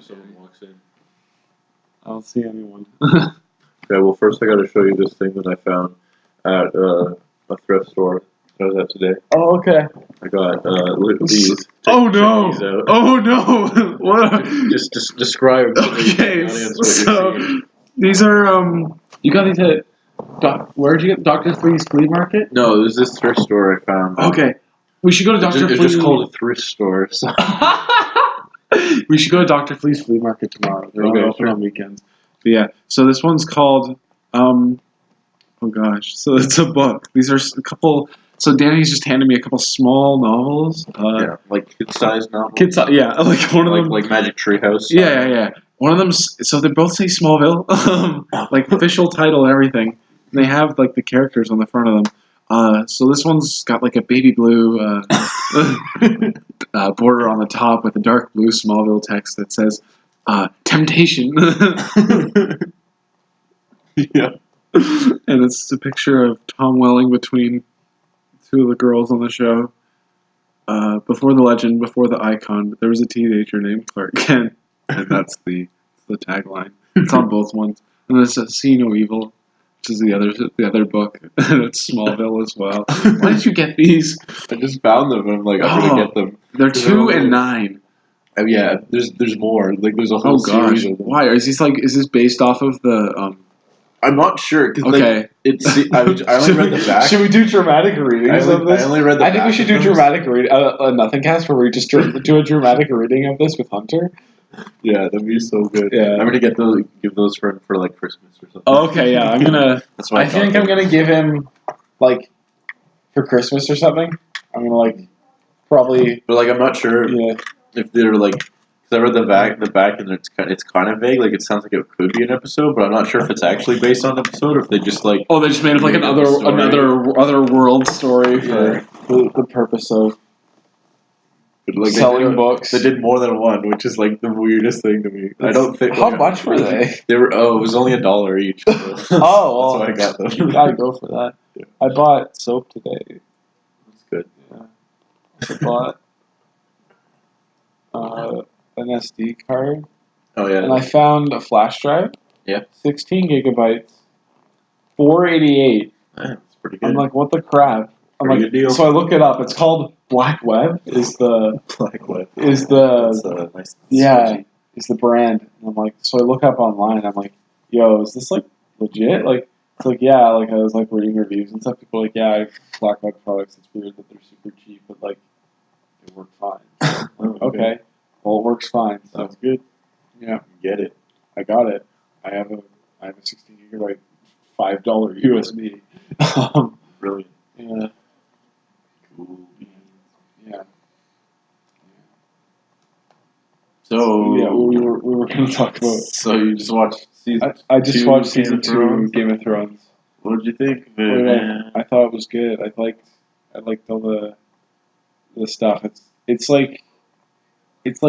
someone walks in. I don't see anyone. Okay, well, first I got to show you this thing that I found at a thrift store that I was at today. Oh, okay. I got these. Oh Check no! these out. Oh no! What? Just describe to the Okay, audience what so you're seeing. these are You got these at where'd you get Dr. Flea's flea market? No, there's this thrift store I found. Okay, we should go to Dr. It's Flea. just called a thrift store. So. We should go to Dr. Flea's flea market tomorrow. They're Okay, open sure. on weekends. But yeah, so this one's called oh gosh, so it's a book. These are a couple. So Danny's just handed me a couple small novels. Yeah, like kid-sized novels. Yeah, like one of them. Like Magic Treehouse. Yeah. One of them. So they both say Smallville, like official title and everything. And they have like the characters on the front of them. So this one's got like a baby blue border on the top with a dark blue Smallville text that says "Temptation." Yeah. And it's a picture of Tom Welling between two of the girls on the show. Before the legend, before the icon, there was a teenager named Clark Kent, and that's the tagline. It's on both ones. And there's a See No Evil, which is the other book, and it's Smallville as well. Why did you get these? I just found them, and I'm like, I'm gonna get them. They're 2 and 9. Oh, yeah, there's more. Like there's a whole series of them. Why? Is this based off of the I'm not sure. Cause, Okay. Like, I only read the back. Should we do dramatic readings of this? I only read the I think back we should of do them. dramatic read a nothing cast where we just do a dramatic reading of this with Hunter. Yeah, that'd be so good. Yeah. I'm gonna give those for like Christmas or something. Oh, okay, yeah, I'm gonna. That's what I think I'm gonna give him like for Christmas or something. I'm gonna like probably. But like, I'm not sure Yeah. if they're like. Cause I read the back, and it's kind of vague. Like it sounds like it could be an episode, but I'm not sure if it's actually based on an episode or if they just like. Oh, they just made up like another world story for the purpose of Like selling books. They did more than one, which is like the weirdest thing to me. I don't think. How much were they? They were. Oh, it was only $1 each. So that's Oh, well, why I got them. You gotta go for that. Yeah. I bought soap today. That's good. Yeah. I bought an SD card, Oh yeah. and I found a flash drive. Yeah. 16 gigabytes, $488. That's pretty good. I'm like, what the crap? I'm Pretty like, good deal. so I look it up. It's called Black Web. Is the Black Web. Is That's the nice. yeah is the brand? And I'm like, so I look up online. I'm like, yo, is this like legit? Like, it's like, yeah. Like I was like reading reviews and stuff. People are like, yeah, I have Black Web products. It's weird that they're super cheap, but like they work fine. Okay. Well, it works fine. So Sounds good. yeah, Get it. I got it. I have a 16 gigabyte $5 USB. Brilliant. Yeah. Cool. Yeah. So Yeah, we were going to talk about. So you just watched season. I just 2 watched Game season of 2 Thrones? of Game of Thrones. What did you think of it, man? I thought it was good. I liked all the stuff. It's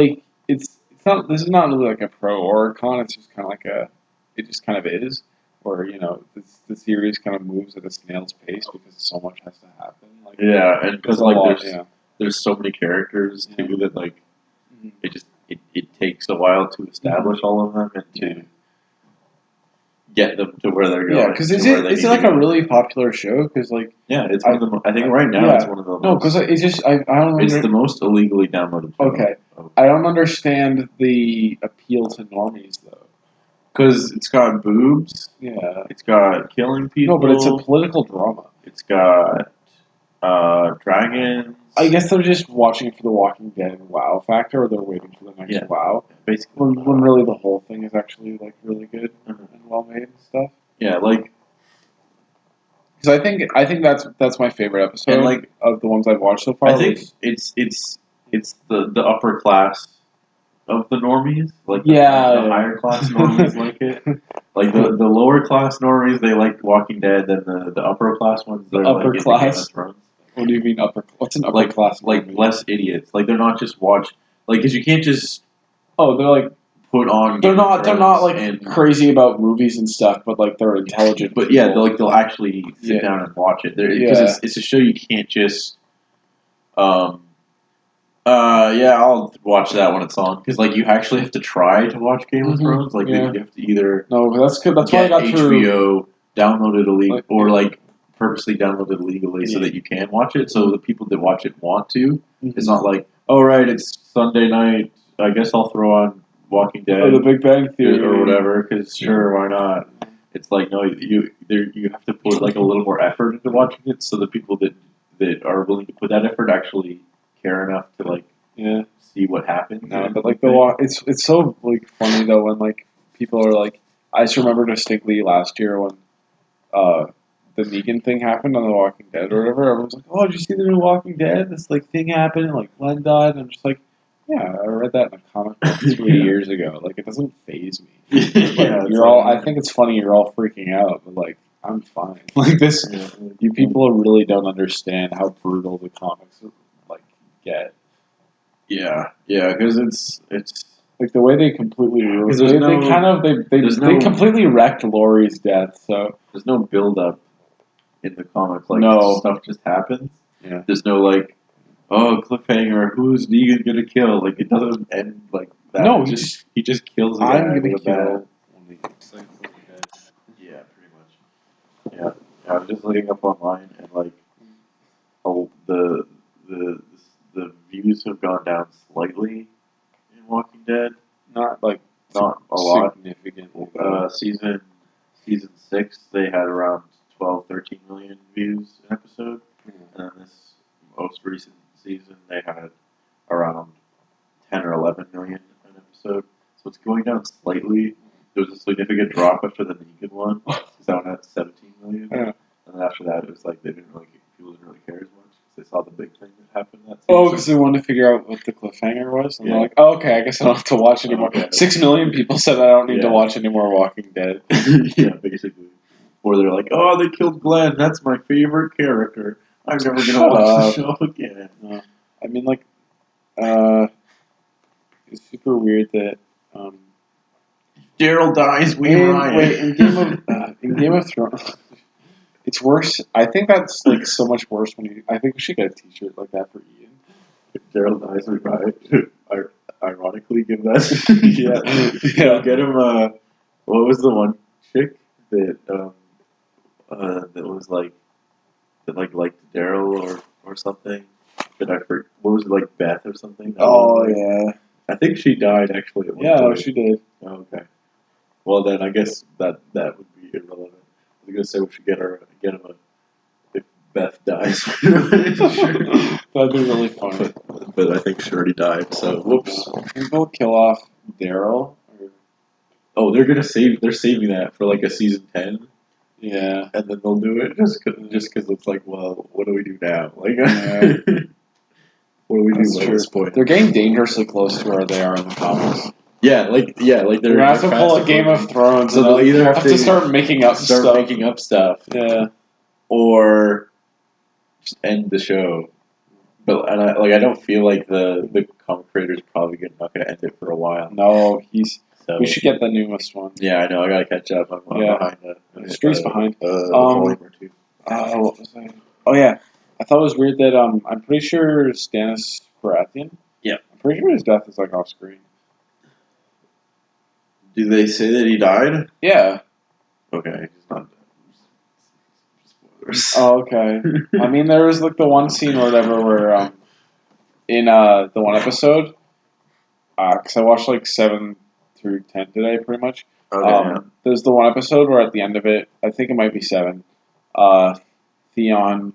not. This is not really like a pro or a con. It's just kind of like it just kind of is. Or the series kind of moves at a snail's pace because so much has to happen. Like Yeah, and because like yeah. there's so many characters too Yeah. that like it takes a while to establish all of them and to get them to where they're going. Yeah, because is to where it they need like to a go. really popular show? Because like Yeah, it's one of the. I think right now yeah. it's one of the. no, because it's just I don't. It's the most illegally downloaded. Film. Okay. I don't understand the appeal to normies though. Because it's got boobs. Yeah. It's got killing people. No, but it's a political drama. It's got dragons. I guess they're just watching it for the Walking Dead and WoW factor, or they're waiting for the next Yeah. WoW. Basically. When really the whole thing is actually like really good Mhm. and well made and stuff. Yeah, like Because I think that's my favorite episode And, like, of the ones I've watched so far. I think it's the upper class of the normies, like the higher class normies like it. Like the lower class normies, they like Walking Dead, and the upper class ones, they're upper like class? Game of Thrones. What do you mean upper? What's an upper Like class? like normie? less idiots. Like they're not just because you can't just Oh, they're like put on. they're Game of not Thrones like and, crazy about movies and stuff, but like they're intelligent. But yeah, people. they'll actually sit Yeah. down and watch it. Because Yeah. it's a show you can't just Yeah, I'll watch that when it's on because like you actually have to try to watch Game of Thrones. Like you have to either that's good. That's why I got HBO, download it illegally, like, or like purposely download it illegally so that you can watch it. So the people that watch it want to. It's not like, oh right, it's Sunday night. I guess I'll throw on Walking Dead or The Big Bang Theory or whatever. Because sure, why not? It's like no, you have to put like a little more effort into watching it. So the people that are willing to put that effort actually care enough to like see what happens. No, but like it's so like funny though when like people are like, I just remember distinctly last year when the Negan thing happened on The Walking Dead or whatever. Everyone's like, oh, did you see the new Walking Dead? This like thing happened and like Glenn died. And I'm just like, yeah, I read that in a comic book 3 years ago. Like it doesn't faze me. You're all. I think it's funny. You're all freaking out, but like I'm fine. Like this, you people really don't understand how brutal the comics like get. Yeah, because it's like the way they completely ruined. They completely wrecked Laurie's death. So there's no build up in the comics. Like stuff just happens. Yeah. There's no like, oh cliffhanger. Who's Negan gonna kill? Like it doesn't end like that. No, he just kills. The guy I'm gonna kill. Yeah, pretty much. Yeah, I was just looking up online and like, the views have gone down slightly in Walking Dead. Not a lot. Significantly. Season 6, they had around 12, 13 million views an episode. And then this most recent season, they had around 10 or 11 million an episode. So it's going down slightly. There was a significant drop after the Negan one. Because that one had 17 million. Yeah. And then after that, it was like people didn't really care as much. They saw the big thing that happened that season. Oh, because they wanted to figure out what the cliffhanger was? And they're like, oh, okay, I guess I don't have to watch anymore. 6 million people said I don't need to watch any more Walking Dead. Yeah, basically. Or they're like, oh, they killed Glenn. That's my favorite character. I'm never going to watch the show again. I mean, like, it's super weird that... Daryl dies, we riot. Wait, in Game of Thrones... It's worse. I think that's like so much worse when I think we should get a T-shirt like that for Ian. If Daryl dies, we riot. Ironically, give that. Yeah. Get him. What was the one chick that was like liked Daryl or something? That I forget. What was it, like Beth or something? Yeah. I think she died actually. She did. Oh, okay. Well, then I guess that would be irrelevant. I was gonna say we should get him if Beth dies. That'd be really funny. But I think she already died. So whoops. Can we kill off Daryl? Oh, they're saving that for like a season 10. Yeah, and then they'll do it just because it's like, well, what do we do now? Like, what do we do at this point? They're getting dangerously close to where they are in the comics. Yeah, like they're gonna have to pull a Game of Thrones, so they'll either have to start making up stuff. Yeah, or just end the show. But I don't feel like the comic creator's probably not gonna end it for a while. No, we should get the newest one. Yeah, I know. I gotta catch up. I'm behind the streets behind. Volume or two. What was I? Oh yeah, I thought it was weird that I'm pretty sure Stannis Baratheon. Yeah, I'm pretty sure his death is like off screen. Do they say that he died? Yeah. Okay, he's not dead. Spoilers. Oh, okay. I mean, there was like the one scene or whatever where in the one episode, because I watched like 7 through 10 today, pretty much. Okay. There's the one episode where at the end of it, I think it might be 7. Theon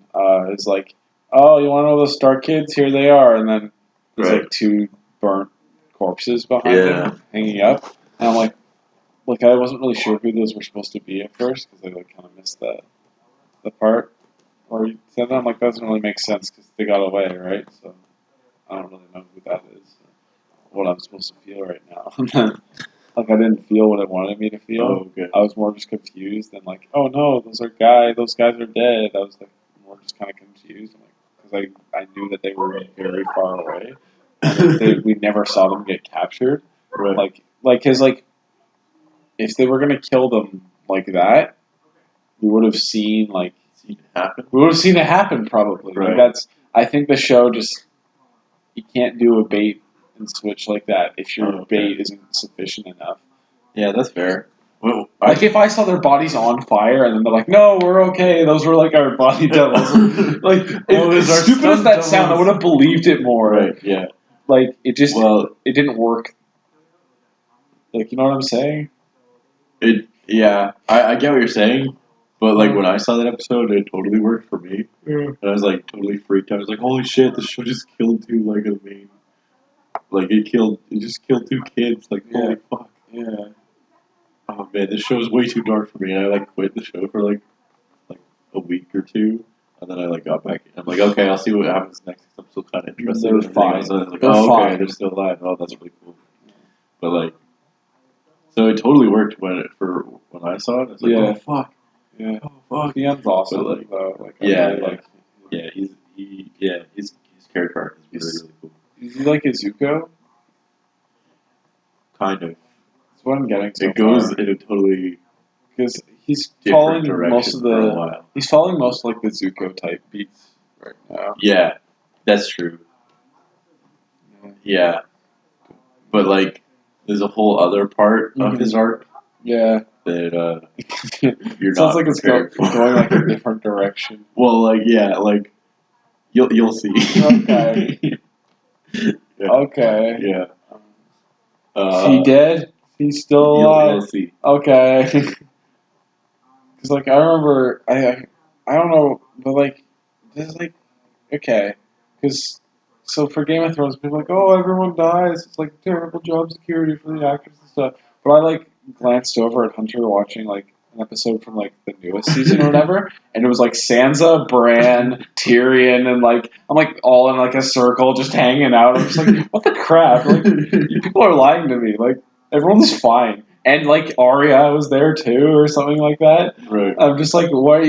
is like, "Oh, you want to know those Stark kids? Here they are," and then there's like 2 burnt corpses behind him hanging up. And I'm like, I wasn't really sure who those were supposed to be at first because I like kind of missed the part where he said that. I'm like, that doesn't really make sense because they got away, right? So I don't really know who that is, or what I'm supposed to feel right now. Like I didn't feel what it wanted me to feel. Oh, okay. I was more just confused and like, oh no, those guys are dead. I was like more just kind of confused, because I knew that they were very far away. We never saw them get captured. Right. Because if they were gonna kill them like that, we would have seen it happen. We would have seen it happen probably. Right. I think the show just you can't do a bait and switch like that if your bait isn't sufficient enough. Yeah, that's fair. Well, like if I saw their bodies on fire and then they're like, "No, we're okay. Those were like our body devils." Like as stupid as that sound, I would have believed it more. Right? Yeah. Like it didn't work. Like you know what I'm saying? Yeah, I get what you're saying, but like when I saw that episode, it totally worked for me. Yeah. And I was like totally freaked out. I was like, "Holy shit! The show just killed two like of the main. Like it just killed two kids. Like holy fuck." Yeah. Oh man, this show is way too dark for me. And I like quit the show for like a week or two, and then I like got back. I'm like, okay, I'll see what happens next. I'm still kind of interested. They're fine. So I was like, okay, they're still alive. Oh, that's really cool. But like, so it totally worked when I saw it. It's like, oh fuck, yeah, oh fuck. Ian's awesome. But, his character arc is really cool. Is he like Izuku? Kind of. That's what I'm getting. It goes in a totally because he's following most of the. He's following most like the Zuko type beats right now. Yeah, that's true. Yeah, but like, there's a whole other part of his arc. Yeah. That you're sounds like it's going like a different direction. Well, like like you'll see. Okay. Okay. Yeah. Is he dead? He's still alive. You'll see. Okay. Because like I remember, I don't know, but like there's like okay, because so for Game of Thrones, people are like, oh, everyone dies. It's like terrible job security for the actors and stuff. But I like glanced over at Hunter watching like an episode from like the newest season or whatever, and it was like Sansa, Bran, Tyrion, and like I'm like all in like a circle just hanging out. I'm just like, what the crap? Like people are lying to me. Like everyone's fine. And like Arya was there too, or something like that. Right. I'm just like, what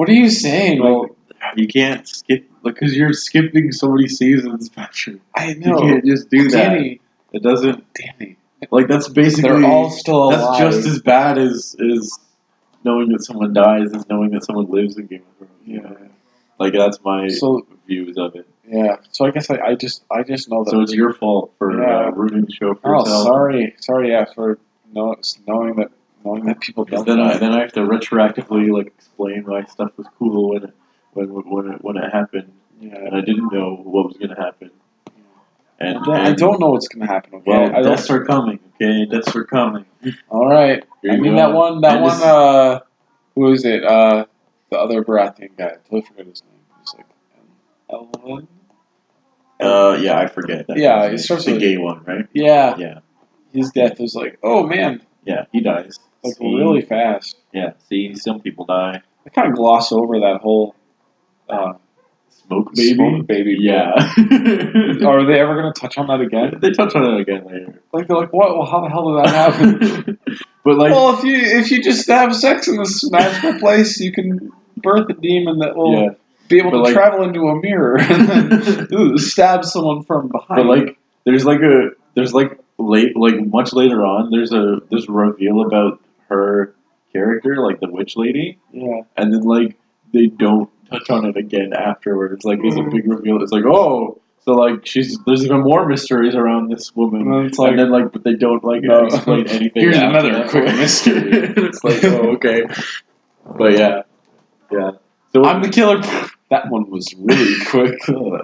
are you saying? Well, like, you can't skip because you're skipping so many seasons, Patrick. I know. You can't just do that. It doesn't. Danny. Like that's basically. They're all still alive. That's just as bad as knowing that someone dies as knowing that someone lives in Game of Thrones. Yeah. Like that's my views of it. Yeah. So I guess I just know that. So it's your fault for ruining the show for yourself. Sorry. Yeah, for knowing that people don't. Then I have to retroactively like explain why stuff was cool when it happened. Yeah. And I didn't know what was gonna happen. And I don't know what's gonna happen. Okay? Well, deaths are coming. Okay, deaths are coming. All right. I mean that one. Who is it? The other Baratheon guy. I totally forgot his name. He's like Elwin. Yeah, I forget that. Yeah, he starts the gay one, right? Yeah. Yeah. His death was like, oh man. Yeah, he dies. Like really fast. Yeah. See, some people die. I kind of gloss over that whole. Smoke baby. Yeah. Are they ever going to touch on that again? They touch on it again later. Like they're like, what? Well, how the hell did that happen? But like, well, if you just have sex in this magical place, you can birth a demon that will be able to travel into a mirror and then stab someone from behind. But like, there's much later on, there's a reveal about her character, like the witch lady. Yeah. And then like they don't touch on it again afterwards. Like there's a big reveal. It's like, oh, so like there's even more mysteries around this woman. And then like, but they don't like explain anything. Here's another quick mystery. It's like, oh, okay. But yeah. So I'm the killer. That one was really quick. Who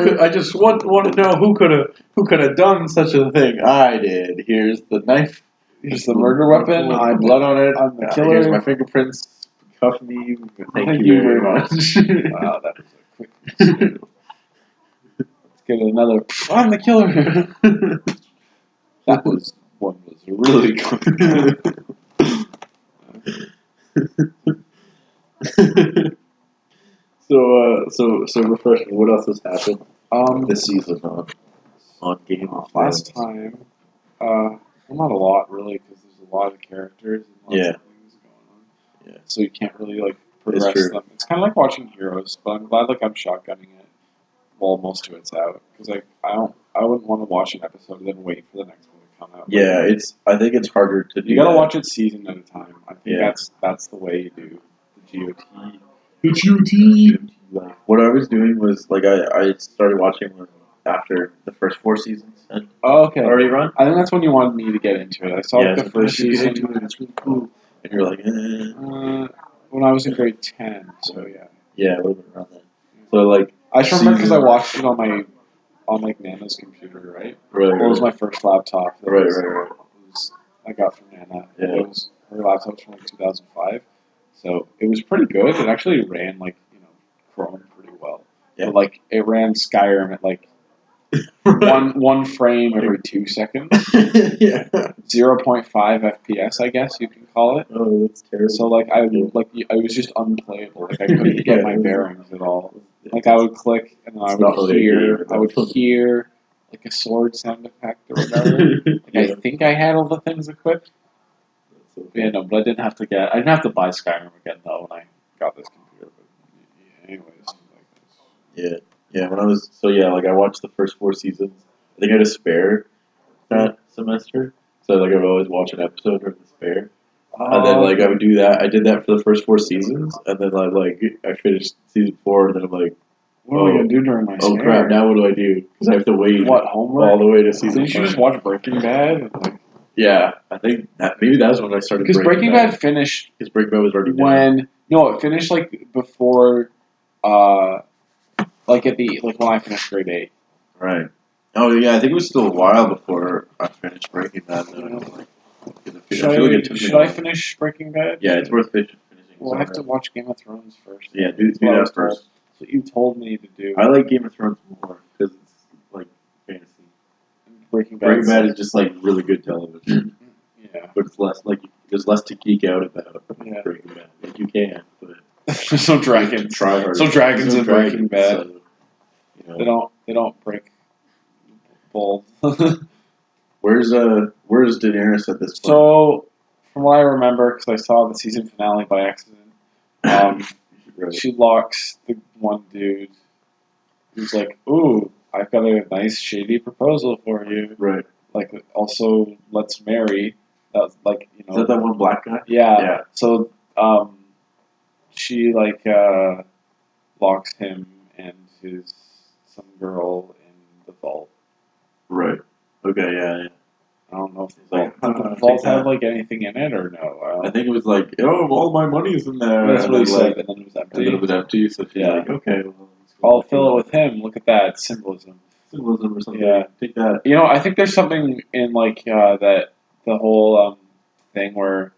could? I just want to know who could have done such a thing. I did. Here's the knife. Here's the murder weapon. I'm blood on it. I'm the killer. Here's my fingerprints. Cuff me. Thank you very much. Wow, that was a quick. Let's get another. I'm the killer. That was really quick. So refreshing. What else has happened this season on Game of Thrones? Last time, not a lot really, because there's a lot of characters and lots of things going on. Yeah. So you can't really like progress them. It's kind of like watching Heroes, but I'm glad like I'm shotgunning it while most of it's out, because like I wouldn't want to watch an episode and then wait for the next one to come out. Yeah, I think it's harder to do. You gotta watch it season at a time. I think that's the way you do the GOT. HUT. Like, what I was doing was like I started watching them after the first 4 seasons and Okay. already run. I think that's when you wanted me to get into it. I saw the first season. Get into it, it's really cool. And you're like, when I was in grade 10, so yeah. Yeah, it would have been around then. So like, I just remember because I watched it on like Nana's computer, right? Right. It was my first laptop. Right. I got from Nana. Yeah. It was her laptop was from like 2005, so it was pretty good. It actually ran like Chrome pretty well. Yeah. But like it ran Skyrim at like one frame every 2 seconds. Yeah. 0.5 FPS, I guess you can call it. Oh, that's terrible. So like I was just unplayable. Like I couldn't get my bearings at all. Like I would click and then I would hear like a sword sound effect or whatever. Like I think I had all the things equipped. Yeah, no, but I didn't have to buy Skyrim again though when I got this computer. But anyways, yeah. When I was like I watched the first 4 seasons. I think I had a spare that semester, so like I would always watch an episode or the spare. And then like I would do that. I did that for the first 4 seasons, and then I finished season 4, and then I'm like, what am I gonna do during my spare? Oh crap! Now what do I do? Because I have to wait homework all the way to season. Didn't you just watch Breaking Bad? Yeah, I think maybe that was when I started. Because Breaking Bad finished. Because Breaking Bad was already done. It finished like before, like when I finished grade 8. Right. Oh yeah, I think it was still a while before I finished Breaking Bad. Should I finish Breaking Bad? Yeah, it's worth finishing. Well, I have to watch Game of Thrones first. Yeah, do that first. That's what you told me to do. I like Game of Thrones more because it's like fantasy. Breaking Bad is just like really good television. Yeah, but it's less like there's less to geek out about. Yeah. Breaking Bad. Like you can, but there's no dragons. Try hard. So dragons in Breaking Bad. So, They don't break balls. Where's Daenerys at this point? So, from what I remember, because I saw the season finale by accident, she locks the one dude who's like, "Ooh, I've got a nice shady proposal for you." Right. Like, also, let's marry. That's like, Is that one black guy? Yeah. So, she locks him and some girl in the vault. Right. Okay. Yeah. I don't know if the vault have anything in it or no. I think it was like, all my money's in there. That's what he said, and then it was empty. And then it was empty, so she's like, okay, well, I'll fill it with him. Look at that symbolism or something. Yeah, take that. I think there's something in that the whole thing where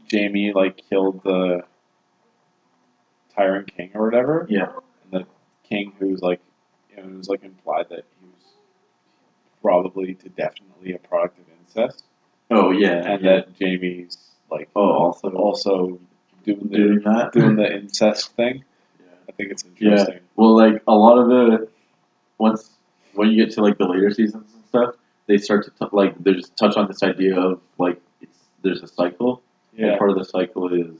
Jamie killed the Tyrant King or whatever. Yeah, and the king who's it was implied that he was probably to definitely a product of incest. Oh yeah, and that Jamie's also doing the incest thing. Yeah, I think it's interesting. Yeah, well, a lot of when you get to the later seasons and stuff, they start to they just touch on this idea of there's a cycle. Yeah, and part of the cycle is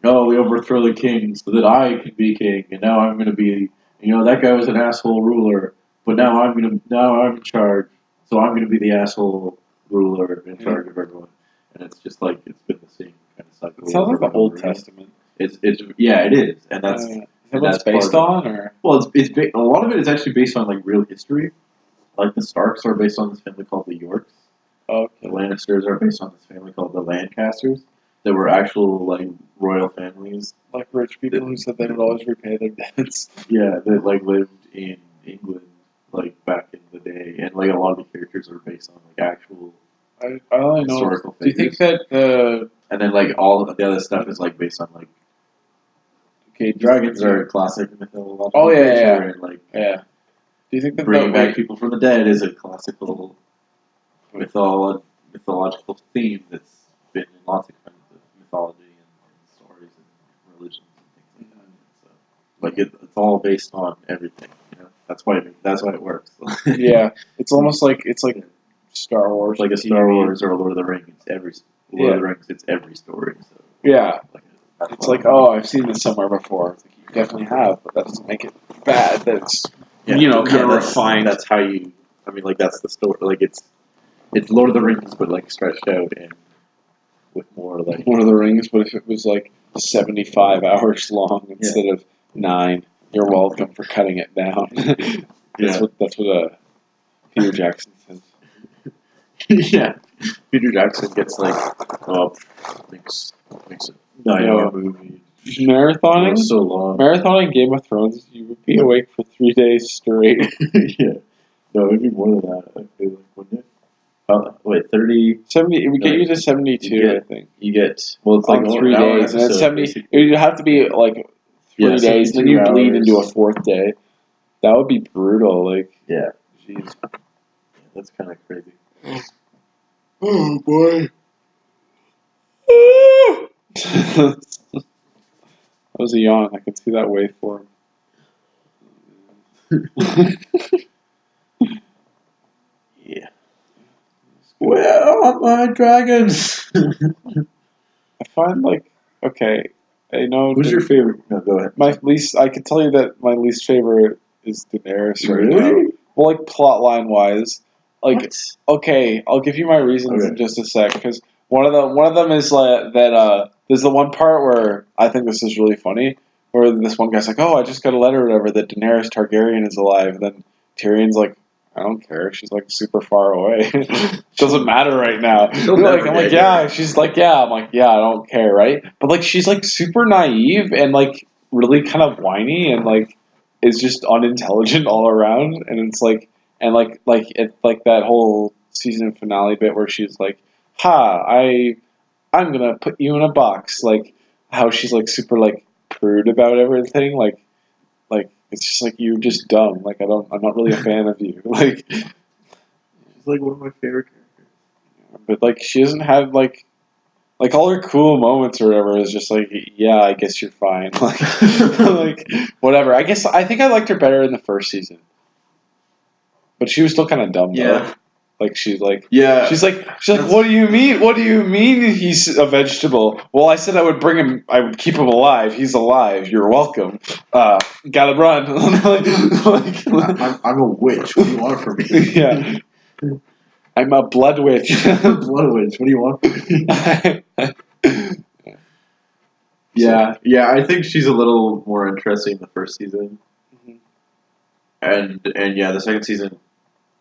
oh, we overthrow the king so that I can be king, and now I'm going to be. That guy was an asshole ruler, but now I'm in charge, so I'm going to be the asshole ruler in charge of everyone. And it's just it's been the same kind of cycle. It sounds like the Old Testament. It is, and that's is that what it's based on, or it's a lot of it is actually based on real history. Like the Starks are based on this family called the Yorks. Okay. The Lannisters are based on this family called the Lancasters. That were actual royal families, rich people who said they would always repay their debts. Yeah, that lived in England back in the day, and a lot of the characters are based on actual I only know historical figures. Do you think that and then all of the other stuff is based on dragons are classic mythological. Oh yeah. And, yeah. Do you think that bringing back people from the dead is a classical mythological theme that's been in lots of kinds of mythology and stories and religions and things like that. So it's all based on everything. That's why it works. Yeah, it's almost like Star Wars, a Star Wars or Lord of the Rings. Lord of the Rings, it's every story. So yeah, it's I've seen this somewhere before. You definitely have, but that doesn't make it bad. That's kind of refined. That's how you. That's the story. It's Lord of the Rings, but stretched out and with more like One of the Rings, but if it was like 75 hours long instead of 9, you're welcome for cutting it down. That's what Peter Jackson says. Yeah, Peter Jackson gets like makes a 9-hour movie. Marathoning? So long. Marathoning Game of Thrones, you would be awake for 3 days straight. Yeah. No, it'd be more than that. I feel like, wouldn't it? Wait, 30... 70, it would get you to 72, I think. You get... Well, it's like on 3 days, and it's 70... It would have to be like 3 days, then you bleed into a 4th day. That would be brutal, like... Yeah. Jeez. That's kind of crazy. Oh, boy. That was a yawn. I can see that waveform. Yeah. Where are my dragons? I find like okay. I know. Who's your favorite? No, go ahead. I can tell you that my least favorite is Daenerys right now. Well, like plot line wise, like what? Okay, I'll give you my reasons in just a sec because one of them is that there's the one part where I think this is really funny where this one guy's like, oh, I just got a letter or whatever that Daenerys Targaryen is alive. And then Tyrion's like, I don't care. She's like super far away. Doesn't matter right now. I'm like, yeah. She's like, yeah. I'm like, yeah. I don't care, right? But like, she's like super naive and like really kind of whiny and like is just unintelligent all around. And it's like, and like it's like that whole season finale bit where she's like, I'm gonna put you in a box. Like how she's like super like prude about everything. Like. It's just like you're just dumb. Like I'm not really a fan of you. Like she's like one of my favorite characters. But like she doesn't have like all her cool moments or whatever is just like yeah, I guess you're fine. Like like whatever. I think I liked her better in the first season. But she was still kind of dumb though. Like she's like she's like what do you mean? What do you mean he's a vegetable? Well, I said I would keep him alive. He's alive. You're welcome. Gotta run. I'm a witch. What do you want from me? Yeah. I'm a blood witch. Blood witch. What do you want from me? Yeah. I think she's a little more interesting in the first season. Mm-hmm. And yeah, the second season.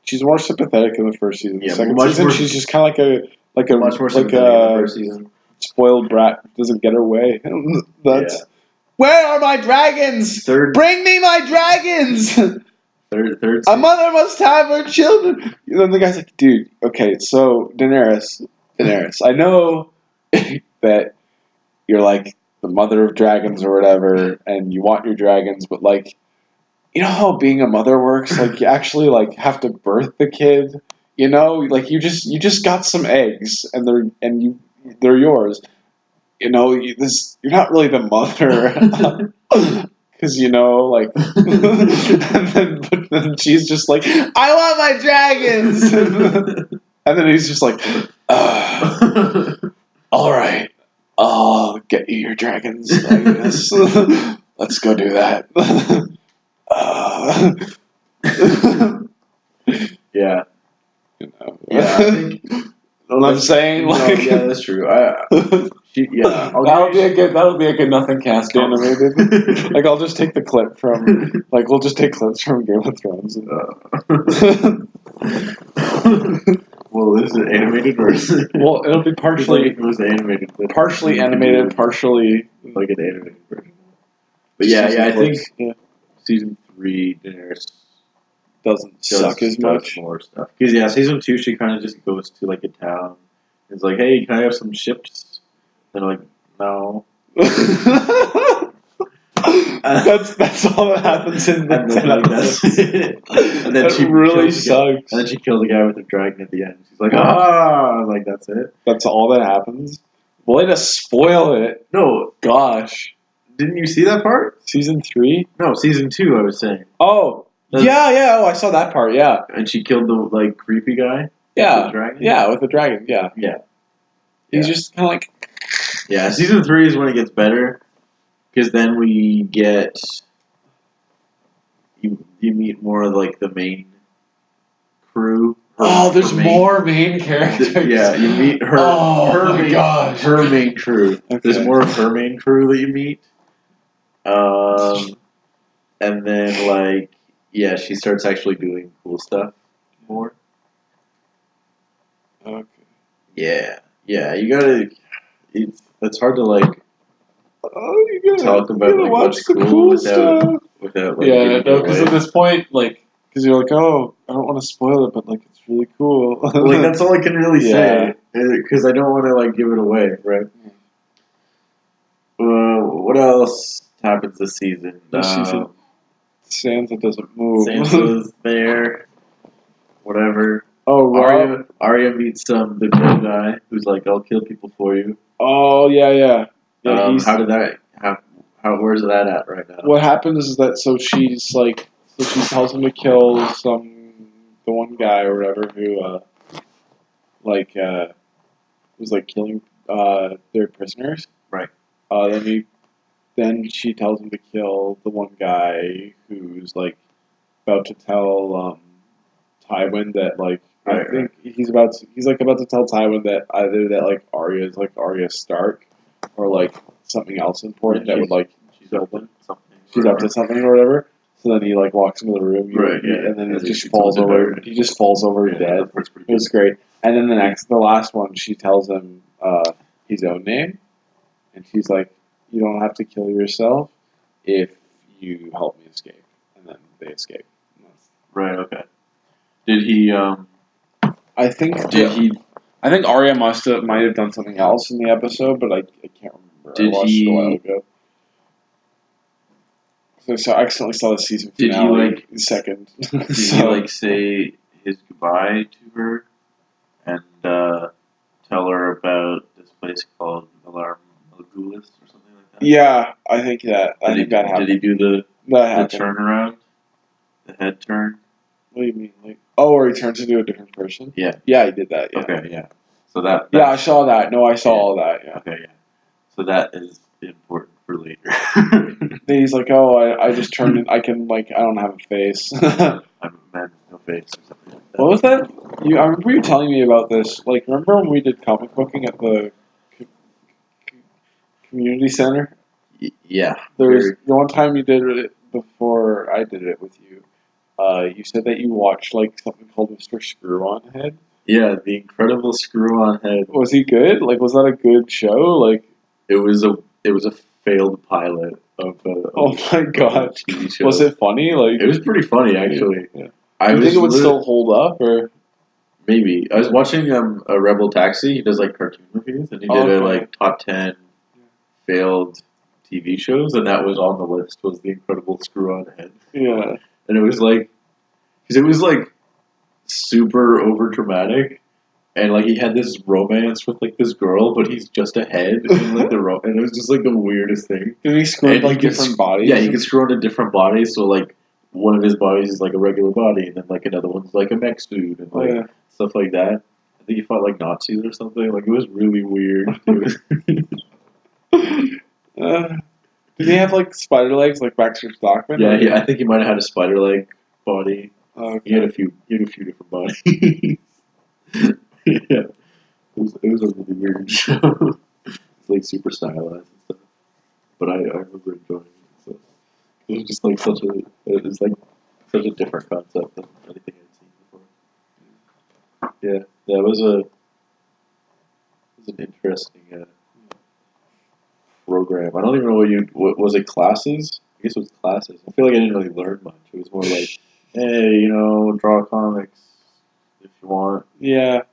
She's more sympathetic in the first season. The second season, she's just kind of like a much more sympathetic in the first season. Spoiled brat doesn't get her way. Where are my dragons? Bring me my dragons. Third. A mother must have her children. And then the guy's like, dude, okay, so Daenerys, I know that you're like the mother of dragons or whatever, and you want your dragons, but like. You know how being a mother works? Like you actually like have to birth the kid. You know, like you just got some eggs and they're yours. You know, you're not really the mother because you know like. but then she's just like, I want my dragons, and then he's just like, all right, I'll get you your dragons. I guess. Let's go do that. Yeah. You know. Yeah, I think what I'm saying? Like, no, yeah, that's true. That'll be a good nothing cast animated. Like I'll just take the clip from we'll just take clips from Game of Thrones. Well, this is an animated version. Well, it'll be partially it was animated, partially animated, partially like an animated version. But yeah, I think season 3 Daenerys doesn't suck as much. More stuff because season 2 she kind of just goes to like a town. It's like, hey, can I have some ships? They're like, no. That's all that happens in the and then she really sucks. And then she kills the guy with the dragon at the end. She's like, like that's it. That's all that happens. Way to spoil it. No, gosh, didn't you see that part? Season 3? No, season 2. I was saying. Oh, yeah. Oh, I saw that part. Yeah. And she killed the like creepy guy. Yeah. With the dragon? Yeah, with the dragon. Yeah. Yeah. He's just kind of like. Yeah, season 3 is when it gets better. Because then we get, you meet more of like the main crew. there's more main characters. Yeah, you meet her. Her main crew. Okay. There's more of her main crew that you meet. And then like, yeah, she starts actually doing cool stuff more. Okay. Yeah, you gotta. It's hard to like. Oh, you gotta talk about like what's cool without like. Yeah, no, because at this point, like, because you're like, oh, I don't want to spoil it, but like, it's really cool. Like that's all I can really say, because I don't want to like give it away, right? What else happens this season? Sansa doesn't move. Sansa's there. Whatever. Oh, Arya meets the girl guy who's like, I'll kill people for you. Oh, yeah. How did that happen? Where's that at right now? What happens is that she tells him to kill the one guy or whatever who was like killing their prisoners. Right. Then she tells him to kill the one guy who's like about to tell Tywin that like I think he's about to tell Tywin that either that like Arya is like Arya Stark or like something else important that would like she's up to something or whatever. So then he like walks into the room, and then it just falls over. He just falls over dead. It was great. And then the last one, she tells him his own name, and she's like, "You don't have to kill yourself if you help me escape." And then they escape. Right. Okay. Did he? I think Arya might have done something else in the episode, but I can't remember. I watched it a while ago. So I accidentally saw the season finale second. Did he like say his goodbye to her and tell her about this place called Alarm Magulis or something like that? Yeah, I think that. That happened. Did he do the turnaround? The head turn? What do you mean? Like, or he turns into a different person? Yeah. Yeah, he did that. Yeah. Okay, yeah. So that. Yeah, I saw that. No, I saw all that. Yeah. Okay, yeah. So that is important for later. He's like, oh, I just turned in. I don't have a face. I'm a man with no face or something like that. What was that? I remember you telling me about this. Like, remember when we did comic booking at the community center? Yeah. There was the one time you did it before I did it with you. You said that you watched like something called Mr. Screw-On-Head. Yeah, the Incredible Screw-On-Head. Was he good? Like, was that a good show? Like, it was a failed pilot of oh my god, TV show. Was it funny? Like, it was pretty funny actually. Yeah. Do you think it would still hold up, or maybe? I was watching a Rebel Taxi. He does like cartoon movies, and he did a like top 10 failed TV shows, and that was on the list. Was the Incredible Screw-On-Head? Yeah, and it was like, because it was like super over dramatic. And like he had this romance with like this girl, but he's just a head in like and it was just like the weirdest thing. Did he screw into like different bodies? Yeah, he could screw into different bodies. So like one of his bodies is like a regular body, and then like another one's like a mech suit and like stuff like that. I think he fought like Nazis or something. Like it was really weird. Did he have like spider legs like Baxter Stockman? Yeah, I think he might have had a spider leg body. Okay. He had a few different bodies. Yeah, it was a really weird show. It's like super stylized and stuff, but I remember enjoying it. So it was just like such a different concept than anything I'd seen before. Yeah, it was an interesting program. I don't even know what was it, classes? I guess it was classes. I feel like I didn't really learn much. It was more like, hey, draw comics. If you want,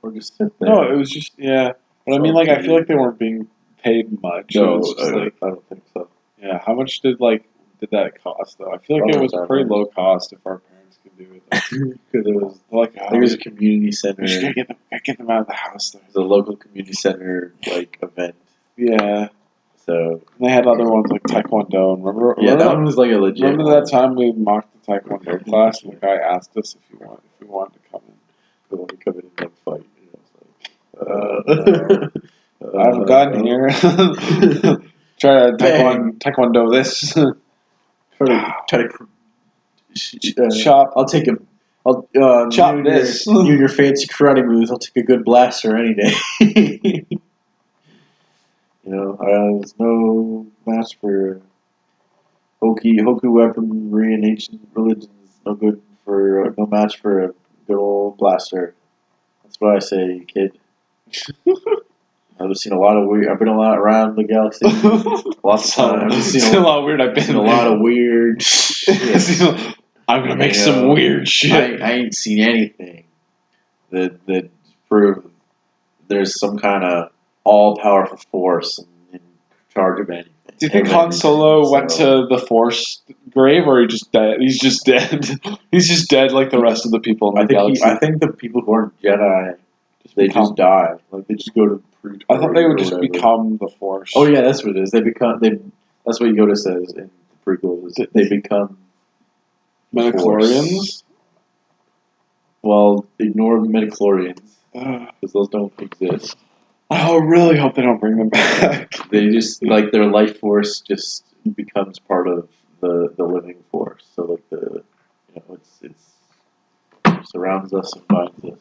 or just sit there. No, it was just But I mean, like, I feel like they weren't being paid much. No, I don't think so. Yeah, how much did that cost though? I feel like it was pretty low cost if our parents could do it. Because it was like there was a community center. We just gotta get them out of the house. Though. It was a local community center like event. Yeah. So and they had other ones like Taekwondo. Remember that one was like a legit. Remember that time we mocked the Taekwondo class and the guy asked us if we wanted to come in. They want to come in and like fight. I haven't gotten here. Try to taekwondo this. Try to shop. I'll take him. I'll Chop this. You and your fancy karate moves. I'll take a good blaster any day. There's no match for Hoku weaponry in ancient religions. No match for a good old blaster. That's what I say, kid. I've seen a lot of weird. I've been around the galaxy. Lots of times. I've seen a lot of weird. I've been seen a lot of weird shit. I'm gonna make some weird shit. I ain't seen anything that prove there's some kind of all-powerful force in charge of anything. Do you think Han Solo went to the Force grave, or he's just dead? He's just dead. He's just dead like the rest of the people in the galaxy. I think the people who aren't Jedi, just die. Like they just go to. I thought they would just become the Force. Oh yeah, that's what it is. That's what Yoda says in the prequels. They become midichlorians. Well, ignore the midichlorians because those don't exist. I really hope they don't bring them back. They just their life force just becomes part of the living force. So it surrounds us and binds us.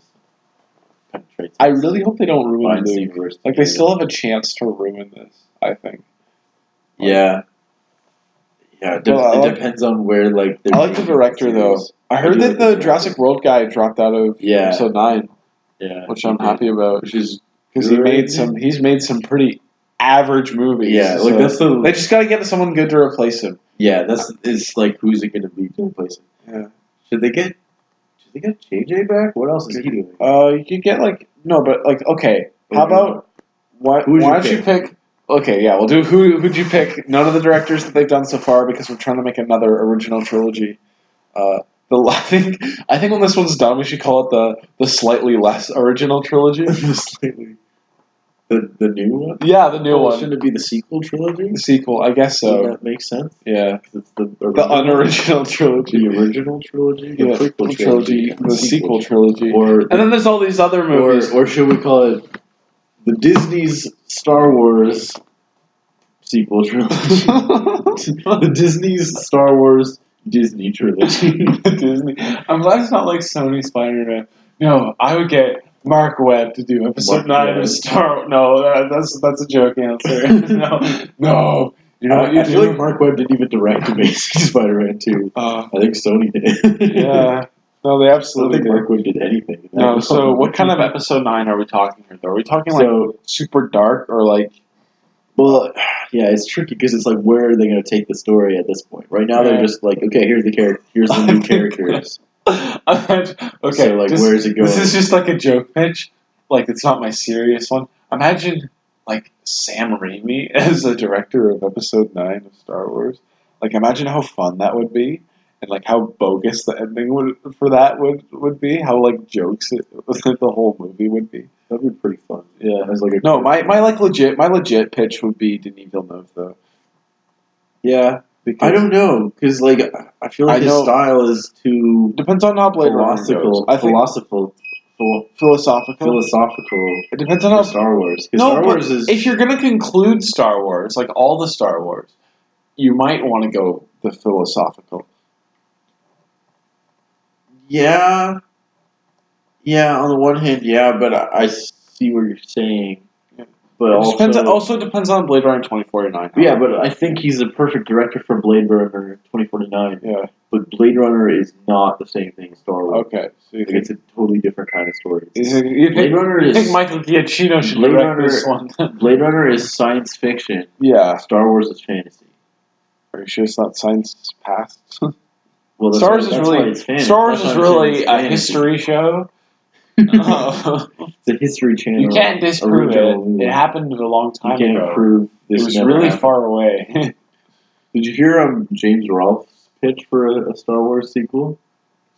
Penetrates. I really hope they don't ruin the universe. They still have a chance to ruin this. I think. Yeah. It depends on where I like the director though. I heard that the Jurassic World guy dropped out of episode 9. Yeah. Which I'm happy about. Because he's made some pretty average movies. Yeah, so they just gotta get someone good to replace him. Yeah, it's who's it gonna be to replace him? Yeah. Should they get JJ back? What else is he doing? You could get okay. How about why don't you pick? Okay, yeah, we'll do who'd you pick? None of the directors that they've done so far because we're trying to make another original trilogy. I think when this one's done, we should call it the slightly less original trilogy. The new one? Yeah, the new one. Shouldn't it be the sequel trilogy? The sequel, I guess so. Does that make sense? Yeah. It's the unoriginal trilogy. The original trilogy? The prequel trilogy. The sequel trilogy. And then there's all these other movies. Or should we call it the Disney's Star Wars sequel trilogy? The Disney's Star Wars Disney trilogy. I'm glad it's not like Sony Spider-Man. No, I would get Mark Webb to do episode 9 of Star. No, that's a joke answer. No. You know what you I feel like Mark Webb didn't even direct Amazing Spider-Man 2. I think Sony did. Yeah. No, they absolutely did. Mark Webb did anything. No, so what kind of episode 9 are we talking here, though? Are we talking super dark or like... Well, yeah, it's tricky because it's where are they going to take the story at this point? Right now they're just okay, here's the new characters. Okay, so where is it going? This is just a joke pitch. It's not my serious one. Imagine Sam Raimi as the director of episode 9 of Star Wars. Imagine how fun that would be, and how bogus the ending would be. How jokes the whole movie would be. That'd be pretty fun. Yeah, as my legit pitch would be Denis Villeneuve though. Yeah. I don't know, because I feel like his style is too... Depends on how Blade Runner goes. Philosophical. It depends on how... Star Wars. Star Wars is... If you're going to conclude Star Wars, all the Star Wars, you might want to go the philosophical. Yeah. Yeah, on the one hand, yeah, but I see what you're saying. But also depends on Blade Runner 2049. Yeah, but I think he's the perfect director for Blade Runner 2049. Yeah. But Blade Runner is not the same thing as Star Wars. Okay. So it's a totally different kind of story. You think Michael Giacchino should direct this one? Blade Runner is science fiction. Yeah. Star Wars is fantasy. Are you sure it's not science past? Well, Star Wars is really a history show. It's a history channel. You can't disprove it. It happened a long time ago. You can't prove this. It was really far away. Did you hear James Rolfe's pitch for a Star Wars sequel?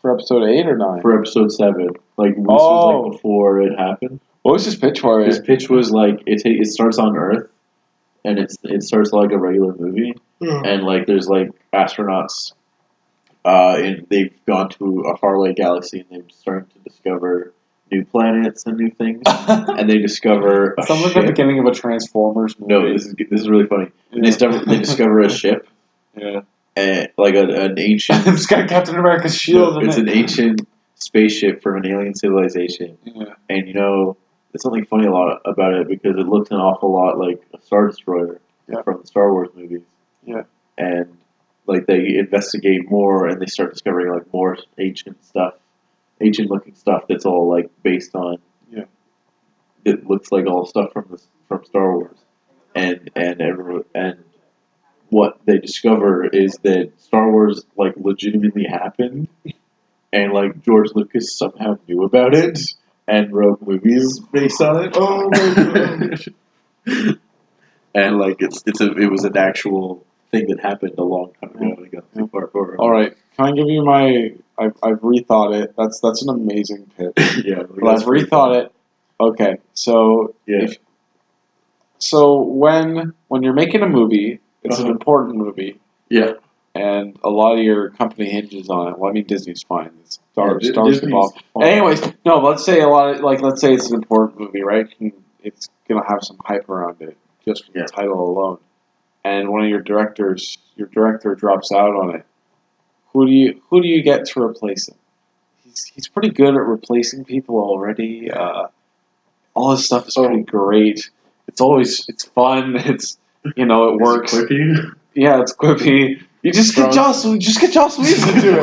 For episode 8 or 9? For episode 7. This was before it happened. What was his pitch for it? His pitch was it starts on Earth, and it starts like a regular movie, and there's astronauts, and they've gone to a faraway galaxy, and they're starting to discover new planets and new things, and they discover a sounds like the beginning of a Transformers movie. No, this is really funny. Yeah. They discover a ship. Yeah. And an ancient... It's got Captain America's shield in it. It's an ancient spaceship from an alien civilization. Yeah. And there's something funny a lot about it because it looks an awful lot like a Star Destroyer from the Star Wars movies. Yeah. And like they investigate more and they start discovering like more ancient looking stuff that's all like based on. Yeah. It looks like all stuff from Star Wars, and what they discover is that Star Wars like legitimately happened, and like George Lucas somehow knew about it and wrote movies based on it. Oh my gosh! And like it was an actual thing that happened a long time ago. I got too far forward. All right, can I give you my? I've rethought it. That's an amazing pitch. Yeah, but I've rethought it. Okay, so yeah. So when you're making a movie, it's an important movie. Yeah. And a lot of your company hinges on it. Well, I mean, Disney's fine. Stars involved. Fine. Anyways, no. Let's say let's say it's an important movie, right? It's gonna have some hype around it just from the title alone. And one of your director drops out on it. Who do you get to replace him? He's pretty good at replacing people already. All his stuff is pretty great. It's fun. It works. Quippy? Yeah, it's quippy. You just get Joss Whedon to do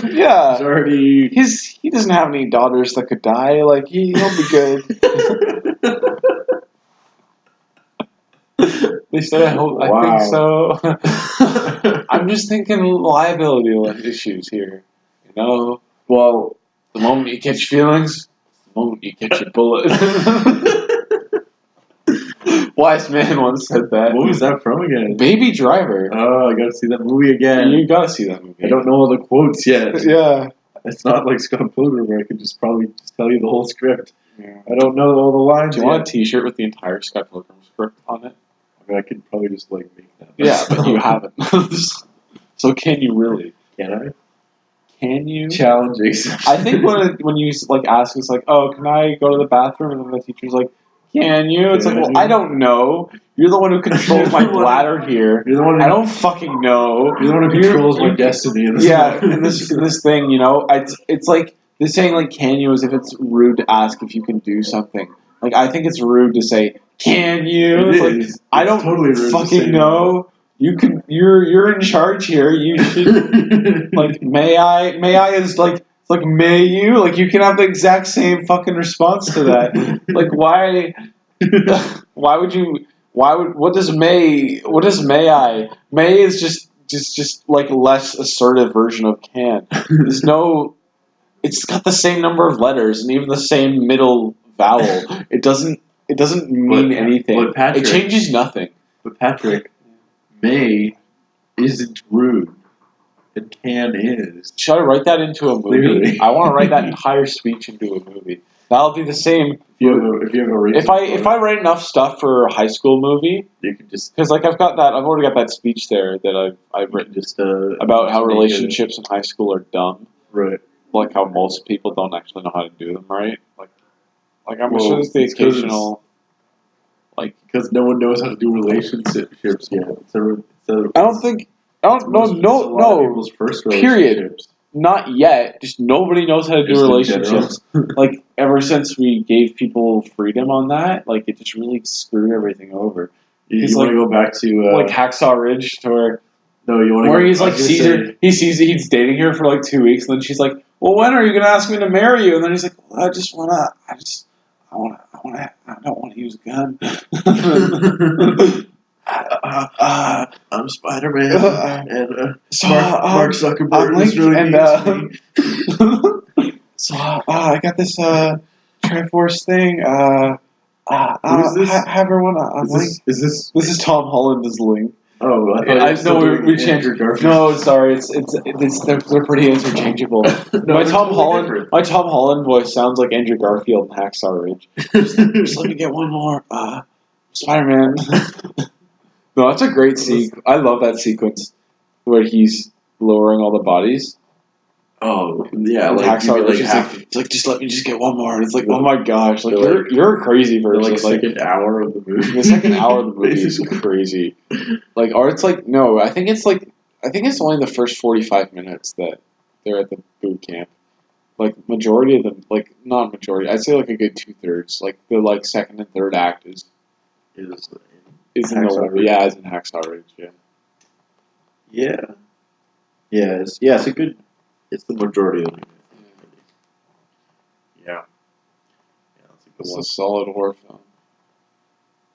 it. Yeah. He doesn't have any daughters that could die. Like he'll be good. They said I think so. I'm just thinking liability issues here. Well, the moment you catch feelings, the moment you catch a bullet. Wise man once said that. What was that from again? Baby Driver. Oh, I gotta see that movie again. You gotta see that movie. I don't know all the quotes yet. Yeah. It's not like Scott Pilgrim where I could probably tell you the whole script. Yeah. I don't know all the lines. Do you want a T-shirt with the entire Scott Pilgrim script on it? I mean, I could probably just like make that. Yeah, but you haven't. So can you really? Can I? Can you? Challenging. I think when you like ask, it's like, oh, can I go to the bathroom? And then the teacher's like, can you? It's like, well, I don't know. You're the one who controls my bladder here. You're the one. I don't fucking know. You're the one who controls my destiny. In this in this thing, it's like they're saying like, can you, as if it's rude to ask if you can do something. Like I think it's rude to say, can you? It's I don't totally fucking know. You can. You're in charge here. You should like. May I? May I is like. It's like, may you? Like, you can have the exact same fucking response to that. Like, why? Why would you? What does may I? May is just like less assertive version of can. There's no. It's got the same number of letters and even the same middle vowel. It doesn't mean anything. But Patrick, it changes nothing. But Patrick, may isn't rude. And can is. Should I write that into a movie? Clearly. I want to write that entire speech into a movie. That'll be the same. If I write enough stuff for a high school movie, you can just because like I've already got that speech there that I've written just about how relationships in high school are dumb. Right. Like how most people don't actually know how to do them right. Like I'm sure there's the occasional. Like because no one knows how to do relationships yet. I don't think. No. People's first period. Not yet. Just nobody knows how to do relationships. Like ever since we gave people freedom on that, like it just really screwed everything over. You want to go back to like Hacksaw Ridge, to where where he's like sees her, he sees he's dating her for like 2 weeks, and then she's like, "Well, when are you gonna ask me to marry you?" And then he's like, well, I don't want to use a gun. I'm Spider-Man, and Mark Zuckerberg is really so I got this Triforce thing. Who is this? Have her one. This is Tom Holland as Link. Oh, I know we changed. No, sorry, they're pretty interchangeable. My Tom Holland voice sounds like Andrew Garfield in Hacksaw Ridge. Just let me get one more. Spider-Man. No, that's a great sequence. I love that sequence where he's lowering all the bodies. Oh, yeah. Like Hacksaw Ridge, it's like, just let me just get one more. And it's like, oh my gosh, like you're a crazy person. The second hour of the movie. The second hour of the movie is crazy. Like, or it's like, no, I think it's only the first 45 minutes that they're at the boot camp. like majority of them, like not majority, I'd say like a good 2/3. Like the like second and third act is in the is in Hacksaw Ridge, yeah. Yeah. Yeah, it's a good. It's the majority of them. Yeah. Yeah, that's a good It's one. a solid horror film.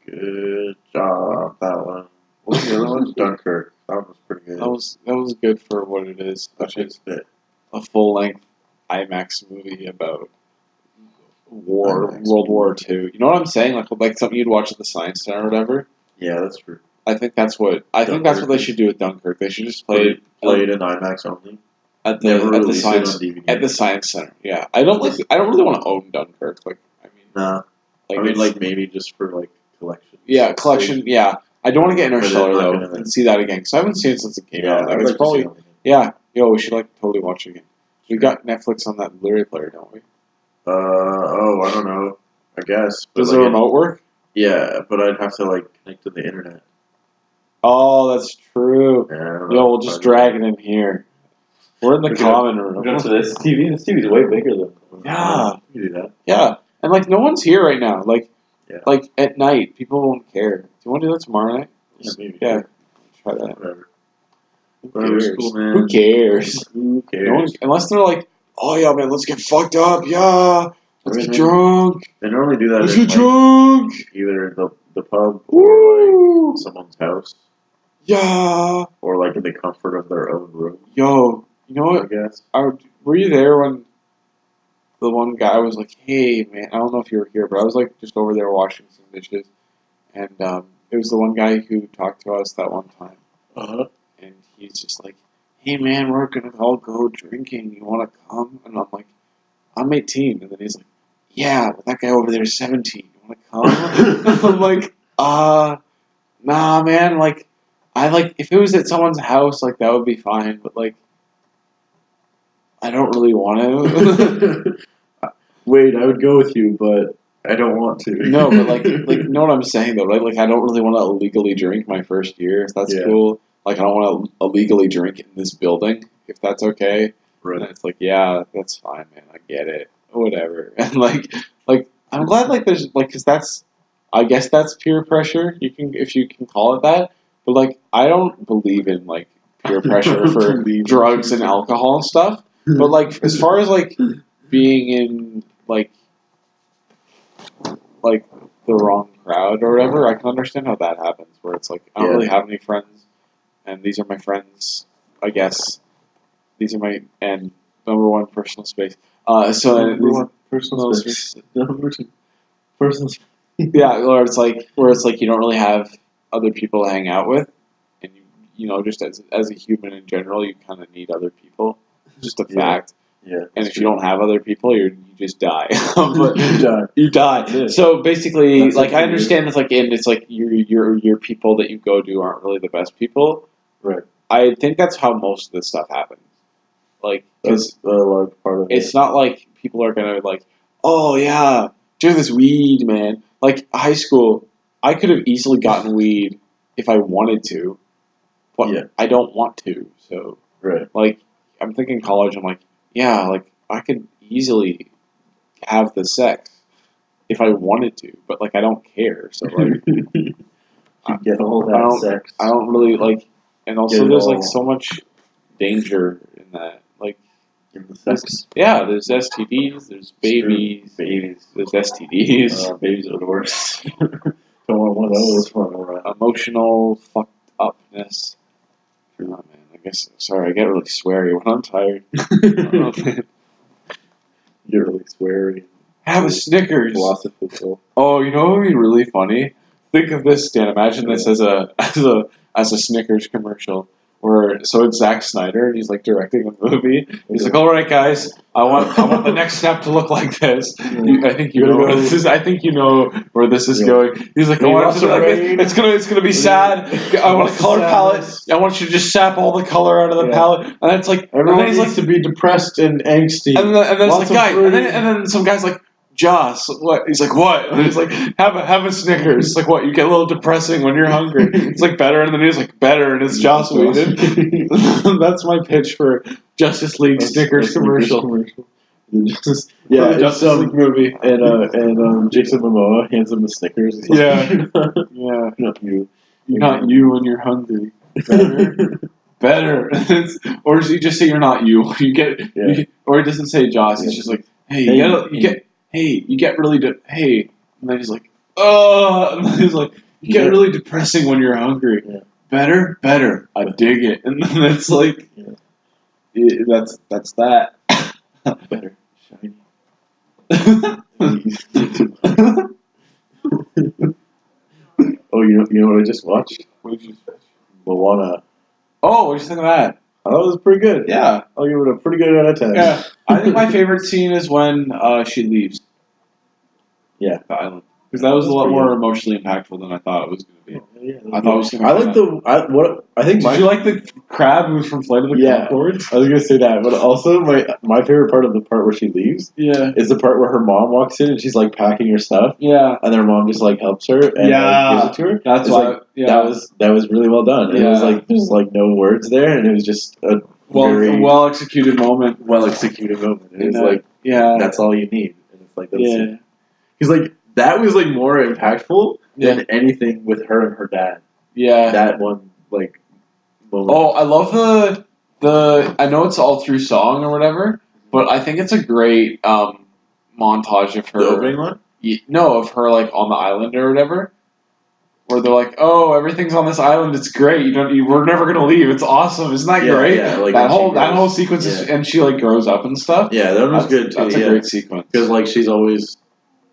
Good job, that one. What was the other one? Dunkirk. That one was pretty good. That was good for what it is. That was fit. A full length IMAX movie about IMAX World War II. You know what I'm saying? Like something you'd watch at the Science Center or whatever. Yeah, that's true. I think that's what they should do with Dunkirk. They should just play it in IMAX only. At the Science Center. Yeah, I don't really want to own Dunkirk. Like, I mean, nah. I mean, like maybe just for like collection. Yeah, collection. Yeah, I don't want to get Interstellar though and see that again because I haven't seen it since it came out. Like, it's probably we should like totally watch it again. We got Netflix on that Blu-ray player, don't we? I don't know. I guess. Does the remote work? Yeah, but I'd have to like connect to the internet. Oh, that's true. Yeah, we'll just drag it in here. We're in the common room. Go to this TV. This TV's way bigger than. Yeah. You do that. Yeah, and like no one's here right now. Like at night, people won't care. Do you want to do that tomorrow night? Yeah, maybe. Yeah. Try that. Whatever. Cool, man. Who cares? Who cares? No one, unless they're like, oh yeah, man, let's get fucked up. Yeah. Let's get drunk. They normally do that. Let's get drunk. Either the pub or like someone's house. Yeah. Or like in the comfort of their own room. Yo, you know what? I guess. Were you there when the one guy was like, hey, man, I don't know if you were here, but I was like just over there washing some dishes. And it was the one guy who talked to us that one time. Uh-huh. And he's just like, hey, man, we're going to all go drinking. You want to come? And I'm like, I'm 18. And then he's like, yeah, but that guy over there is 17. You want to come? I'm like, nah, man. Like, if it was at someone's house, like, that would be fine. But, like, I don't really want to. Wait, I would go with you, but I don't want to. No, but, like, you know what I'm saying, though, right? Like, I don't really want to illegally drink my first year, if that's cool. Like, I don't want to illegally drink in this building, if that's okay. Right. And it's like, yeah, that's fine, man. I get it. Whatever. And, like, I'm glad, like, there's, like, because I guess that's peer pressure, if you can call it that. But, like, I don't believe in, like, peer pressure for drugs and alcohol and stuff. But, like, as far as, like, being in, like, the wrong crowd or whatever, I can understand how that happens, where it's like, I don't really have any friends, and these are my friends, I guess. These are my, and number one, personal space. Personal space. Personal space. Yeah, where it's like you don't really have other people to hang out with, and you know, just as a human in general, you kind of need other people. It's just a fact. Yeah. And if you don't have other people, you just die. But you die. You die. So basically, that's like I understand it's like your people that you go to aren't really the best people. Right. I think that's how most of this stuff happens. Like, that's a large part of it. It's not like people are gonna like, oh yeah, do this weed, man. Like high school, I could have easily gotten weed if I wanted to, but I don't want to. So like, I'm thinking college. I'm like, yeah, like I could easily have the sex if I wanted to, but like I don't care. So like, you get all that sex. I don't really like, and also there's like so much danger in that. Like, in the sex. Yeah, there's STDs, there's babies, there's STDs. Babies are the worst. Don't want one of those for emotional fucked upness. Oh, man, I guess. Sorry, I get really sweary when I'm tired. You're really sweary. Have a Snickers. Philosophical. Oh, you know what would be really funny? Think of this, Dan. Imagine this as a Snickers commercial. So it's Zack Snyder, and he's like directing a movie. He's like, "All right, guys, I want the next step to look like this." I think you know where this is. I think you know where this is going. He's like, "I want it to look like this. It's gonna be sad. I want a color palette. I want you to just sap all the color out of the palette." And it's like everyone needs to be depressed and angsty. And then it's like, guys, and then some guy's like, Joss, what? He's like, what? And he's like, have a Snickers. It's like, what? You get a little depressing when you're hungry. It's like better, and then he's like, better, and it's Joss Whedon. That's my pitch for Justice League Snickers commercial. Just, yeah, the Justice League movie. And Jason Momoa hands him the Snickers. He's like, Yeah. Yeah. Not you. You're not you when you're hungry. Better. Or does he just say you're not you? You get, or he doesn't say Joss. He's just like, hey, you get really, hey, and then he's like, and then he's like, you get really depressing when you're hungry. Yeah. Better. I dig it. And then it's like, that's that. Better. Shiny. Oh, you know what I just watched? What did you say? Moana. Oh, what did you think of that? I thought it was pretty good. Yeah. I'll give it a pretty good out of 10. Yeah. I think my favorite scene is when she leaves. Yeah. The island. Because that was a lot more emotionally impactful than I thought it was going to be. Yeah, I thought it was going to be. Did you like the crab who was from Flight of the Conchords? I was going to say that, but also my favorite part of the part where she leaves is the part where her mom walks in and she's like packing her stuff. Yeah. And then her mom just like helps her and gives it to her. That's why. That was really well done. Yeah. It was like there's like no words there, and it was just a well executed moment. Well executed moment. It was like that's all you need. And it's like he's like that was like more impactful than anything with her and her dad. Yeah. That one like moment. Oh, I love the I know it's all through song or whatever, but I think it's a great montage of her. The opening one? No, of her like on the island or whatever. Where they're like, oh, everything's on this island. It's great. We're never gonna leave. It's awesome. Isn't that great? Yeah, like that whole sequence, and she like grows up and stuff. Yeah, that was good too. That's a great sequence because like she's always.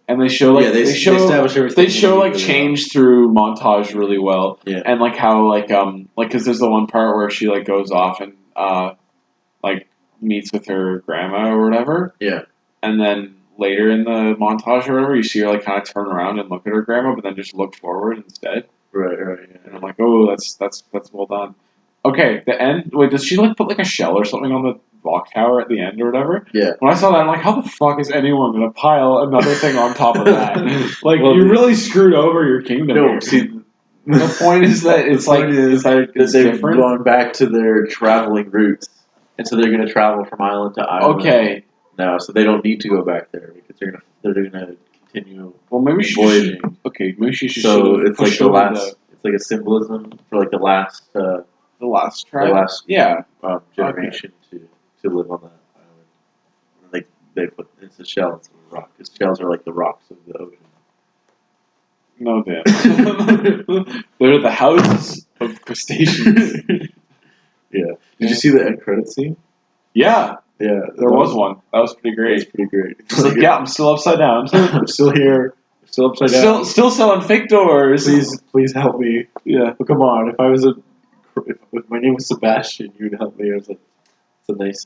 And they show like they establish everything. They show like change through montage really well. Yeah. And like how like because there's the one part where she like goes off and like meets with her grandma or whatever. Yeah. And then later in the montage or whatever, you see her like kind of turn around and look at her grandma, but then just look forward instead. Right. Yeah. And I'm like, oh, that's well done. Okay, the end. Wait, does she like put like a shell or something on the block tower at the end or whatever? Yeah. When I saw that, I'm like, how the fuck is anyone gonna pile another thing on top of that? Like, you really screwed over your kingdom. No, see, the point is that it's like that they've gone back to their traveling routes, and so they're gonna travel from island to island. Okay. Now, so they don't need to go back there because they're gonna continue. Well, maybe she voyaging. Maybe she should. So it's like the last. It's like a symbolism for like the last. The last tribe? Generation to live on that island. And they put it's a shell, it's a rock. Because shells are like the rocks of the ocean. No, damn. They're the houses of crustaceans. Yeah. Did you see the end credit scene? Yeah. Yeah. There was one. That was pretty great. It's pretty great. It's like, yeah, I'm still upside down. I'm still here. I'm still upside down. Still selling fake doors. Please help me. Yeah. But come on, if my name was Sebastian, you'd help me. I was like, it's a nice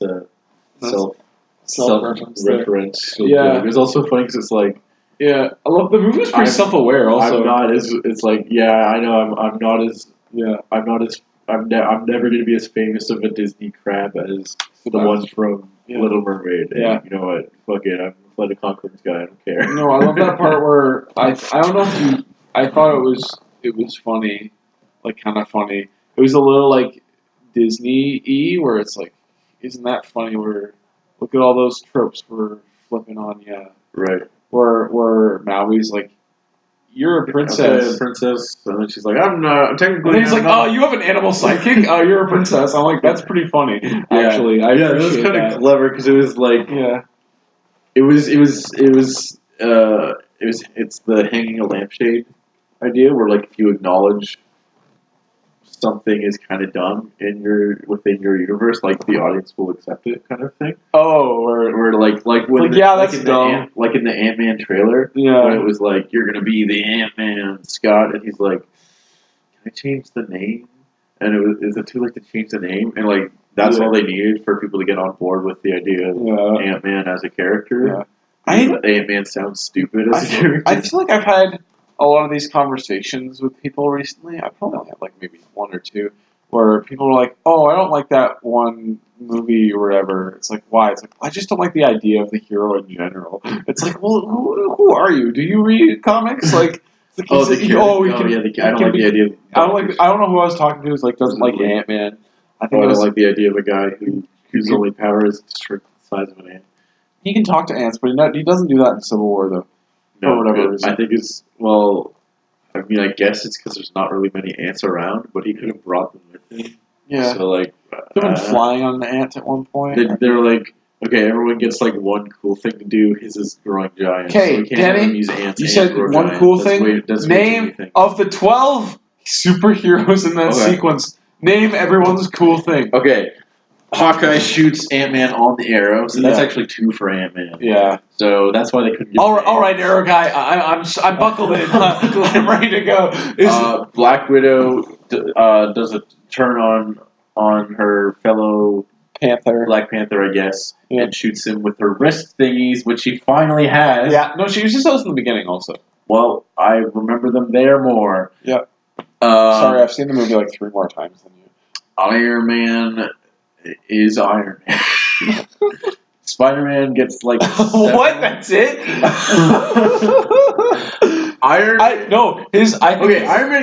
self-reference. Yeah. It was also funny because it's like, yeah, I love the movie. Was pretty self-aware. Also, I'm not as. It's like, yeah, I know. I'm not as. Yeah, I'm not as. I'm never going to be as famous of a Disney crab as the one from Little Mermaid. And you know what? Fuck it. I'm a Flight of Conchords guy. I don't care. No, I love that part where I don't know if you. I thought it was funny, like kind of funny. It was a little like Disney-y where it's like, isn't that funny? Where look at all those tropes we're flipping on, right. Where Maui's like, you're a princess. Okay, princess. And then she's like, I'm not. I'm technically. And he's like, oh, you have an animal sidekick? Oh, you're a princess. I'm like, that's pretty funny. Actually, it was kind of clever because it was like, it's the hanging a lampshade idea where like if you acknowledge something is kind of dumb within your universe, like the audience will accept it, kind of thing. Oh, or like when that's dumb. Like in the Ant-Man trailer, when it was like you're gonna be the Ant-Man, Scott, and he's like, "Can I change the name?" And is it too late to change the name? And like that's all they needed for people to get on board with the idea of Ant-Man as a character. Yeah. Ant-Man sounds stupid as a character. I feel like I've had a lot of these conversations with people recently. I probably only had like maybe one or two where people are like, "Oh, I don't like that one movie or whatever." It's like, why? It's like, I just don't like the idea of the hero in general. It's like, well, who are you? Do you read comics? Like, I don't like the idea. I don't know who I was talking to who's like doesn't like Ant-Man. I don't like the idea of a guy whose only power is to shrink the size of an ant. He can talk to ants, but he doesn't do that in Civil War though. No, For whatever reason. I think it's I mean, I guess it's because there's not really many ants around, but he could have brought them with him. Yeah. So like, They've been flying on an ant at one point. They're like, okay, everyone gets like one cool thing to do. His is growing giants. Okay, so we can't have Danny, him use ants you and said grow one giants. cool That's thing. way too Name many things. of the 12 superheroes in that sequence. Name everyone's cool thing. Okay, Hawkeye shoots Ant-Man on the arrow, so that's actually 2 for Ant-Man. Yeah. So that's why they couldn't get. All right, Arrow guy. I'm buckled in. I'm ready to go. Black Widow does a turn on her fellow Panther. Black Panther, I guess, and shoots him with her wrist thingies, which she finally has. Yeah. No, she uses those in the beginning also. Well, I remember them there more. Yeah. Sorry, I've seen the movie like 3 more times than you. Iron Man is Iron Man. Spider-Man gets like 7. What? That's it? Iron Man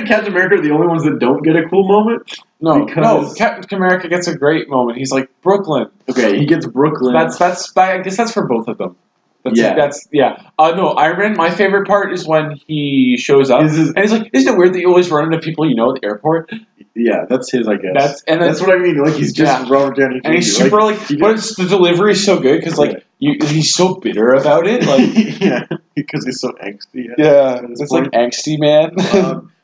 and Captain America are the only ones that don't get a cool moment. No, Captain America gets a great moment. He's like, Brooklyn. Okay, he gets Brooklyn. I guess that's for both of them. No, Iron Man, my favorite part is when he shows up, and he's like, isn't it weird that you always run into people you know at the airport? Yeah, that's his, I guess. That's what I mean, like, he's just Robert Downey Jr. And he's super, the delivery is so good, because, he's so bitter about it, yeah, because he's so angsty. Yeah, it's like angsty, man.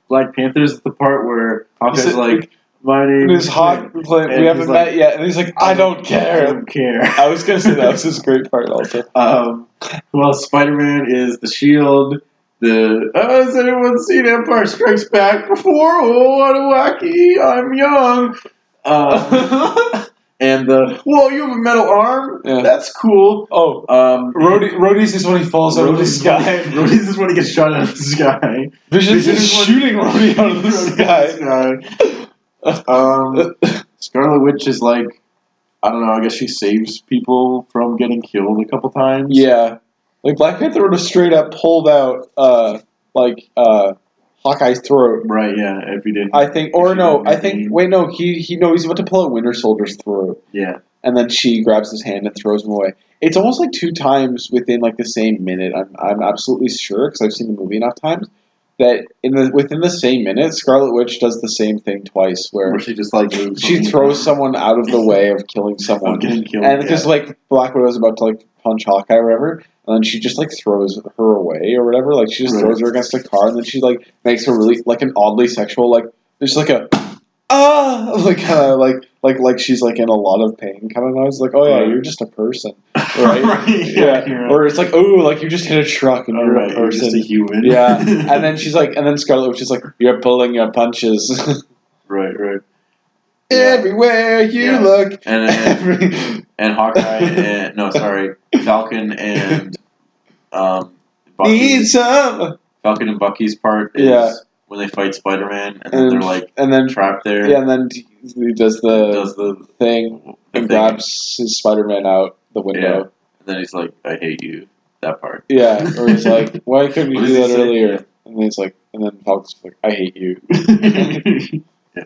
Black Panther's the part where Hawkeye's like, my name is Hawk. We haven't met yet, and he's like, I don't care. I don't care. I was gonna say that was his great part also. Well, Spider-Man is the Shield. Has anyone seen Empire Strikes Back before? Oh, what a wacky! I'm young. And you have a metal arm. Yeah. That's cool. Oh, Rhodey's is when he falls out of the sky. Rhodey's is when he gets shot out of the sky. Vision's is shooting Rhodey out of the sky. Scarlet Witch is like, I don't know, I guess she saves people from getting killed a couple times. Yeah. Like, Black Panther would have straight up pulled out, Hawkeye's throat. Right, yeah, if he didn't. I think, he's about to pull out Winter Soldier's throat. Yeah. And then she grabs his hand and throws him away. It's almost like 2 times within, like, the same minute. I'm absolutely sure, because I've seen the movie enough times, that within the same minute, Scarlet Witch does the same thing twice, where she just like she throws someone out of the way of killing someone, and because like Black Widow's about to like punch Hawkeye or whatever, and then she just like throws her away or whatever, like she just throws her against a car, and then she like makes her really like an oddly sexual like there's like a like kind of like she's like in a lot of pain kind of noise, like oh yeah, you're just a person, right? Yeah. Or it's like oh like you just hit a truck and you're a person, you're just a human. Yeah. And then she's like, and then Scarlet Witch is like, you're pulling your punches. Right. Everywhere you look, and Hawkeye and Falcon and need some. Falcon and Bucky's part is when they fight Spider-Man, and then they're like trapped there. Yeah, and then he does the thing and grabs his Spider-Man out the window. Yeah. And then he's like, I hate you. That part. Yeah, or he's like, why couldn't you do that earlier? Yeah. And then he's like, and then Falcon's like, I hate you. Yeah,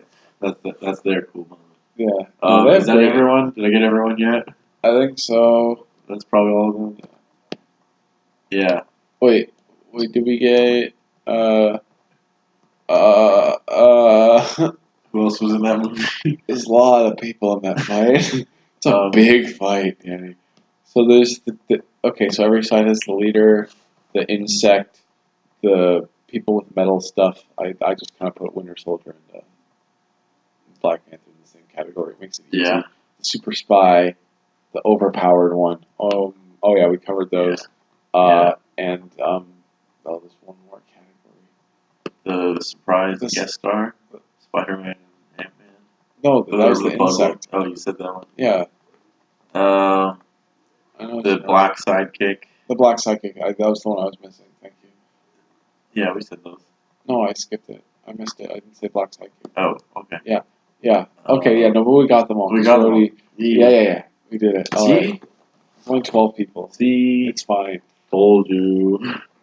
that's their cool moment. Yeah. Is that everyone? Did I get everyone yet? I think so. That's probably all of them. Yeah. Wait, did we get, who else was in that movie? There's a lot of people in that fight. It's a big fight, Danny. So there's so every side has the leader, the insect, the people with metal stuff. I just kind of put Winter Soldier and Black Panther in the same category. It makes it easy. Yeah. The super spy, the overpowered one. Oh yeah, we covered those. Yeah. And there's one more category. The surprise guest star, Spider-Man and Ant-Man. No, that was the insect. Oh, you said that one. Yeah. The black sidekick. The black sidekick. That was the one I was missing. Thank you. Yeah, we said those. No, I skipped it. I missed it. I didn't say black sidekick. Oh, okay. Yeah. Okay, yeah, no, but we got them all. We got them all. Yeah. We did it. See? Right. Only 12 people. See? It's fine. Told you.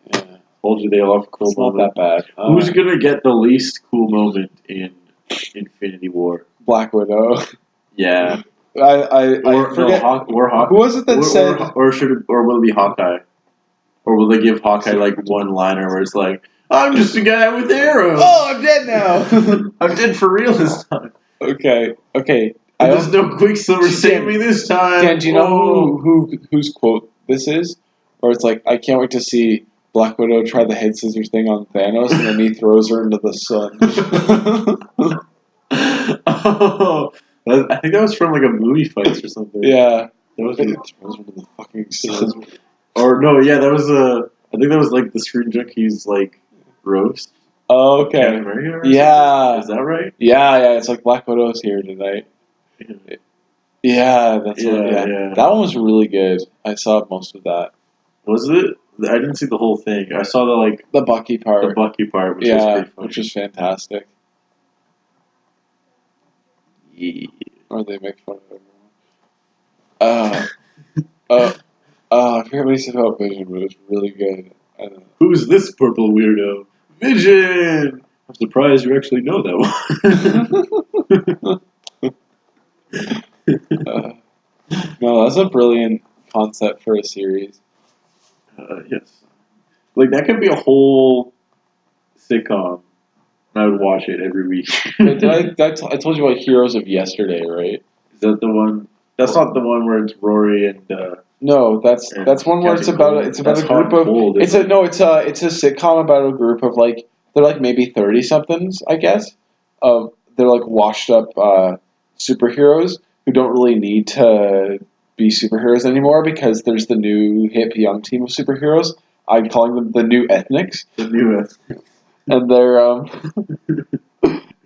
Yeah. Told you they love cool It's moment. not that bad. Who's going to get the least cool moment in Infinity War? Black Widow. Yeah. I forget. Hawkeye. Who was it that said? Or will it be Hawkeye? Or will they give Hawkeye like one liner where it's like, "I'm just a guy with arrows. Oh, I'm dead now. I'm dead for real this time. Okay. There's no Quicksilver save me this time." Dan, do you know whose quote this is? Or it's like, I can't wait to see Black Widow try the head scissors thing on Thanos, and then he throws her into the sun. Oh, I think that was from like a movie fight or something. Yeah. That was He throws her into the fucking sun. Or no, yeah, that was I think that was like the Screen Junkies like roast. Oh, okay. Captain America Yeah. is that right? Yeah. It's like Black Widow's here tonight. Yeah, that's yeah. That one was really good. I saw most of that. Was it? I didn't see the whole thing. I saw the Bucky part. The Bucky part, which was pretty funny. Which was fantastic. Yeah. Or they make fun of everyone. I forget what he said about Vision, but it was really good. Who's this purple weirdo? Vision! I'm surprised you actually know that one. No, that's a brilliant concept for a series. Yes. Like, that could be a whole sitcom. I would watch it every week. Wait, I told you about Heroes of Yesterday, right? Is that the one? That's not the one where it's Rory and... No, that's one where it's about a group of... It's a sitcom about a group of, like, they're, like, maybe 30-somethings, I guess. They're, like, washed-up superheroes who don't really need to be superheroes anymore because there's the new hip young team of superheroes. I'm calling them the New Ethnics. The New Ethnics. And they're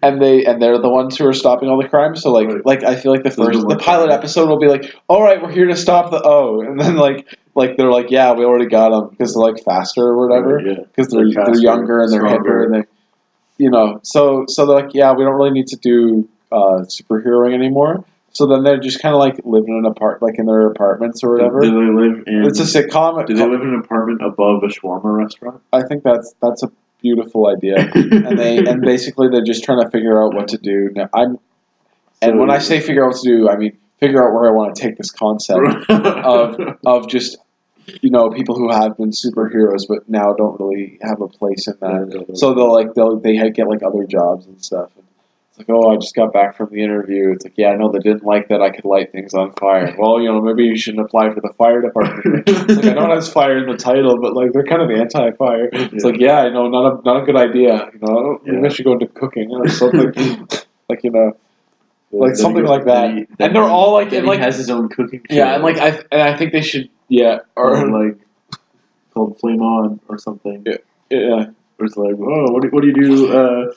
and they're the ones who are stopping all the crime. So like I feel like the pilot episode will be like, all right, we're here to stop the and then like they're like, yeah, we already got them because they're like faster or whatever because they're younger and they're hipper and they so they're like, yeah, we don't really need to do superheroing anymore. So then they're just kind of like living in their apartments or whatever. Do they live in? It's a sitcom. Do they live in an apartment above a shawarma restaurant? I think that's a beautiful idea, and basically they're just trying to figure out what to do. Now, when I say figure out what to do, I mean figure out where I want to take this concept of just people who have been superheroes but now don't really have a place in that. So they get like other jobs and stuff. It's like, I just got back from the interview. It's like, yeah, I know they didn't like that I could light things on fire. Well, maybe you shouldn't apply for the fire department. It's like, I know it has fire in the title, but like they're kind of anti-fire. It's like, yeah, I know, not a good idea. Maybe I should go into cooking or something. like like something like that. And they're all like, and he has his own cooking show. Yeah, and like I think they should, or like called Flame On or something. Yeah. Or it's like, what do you do?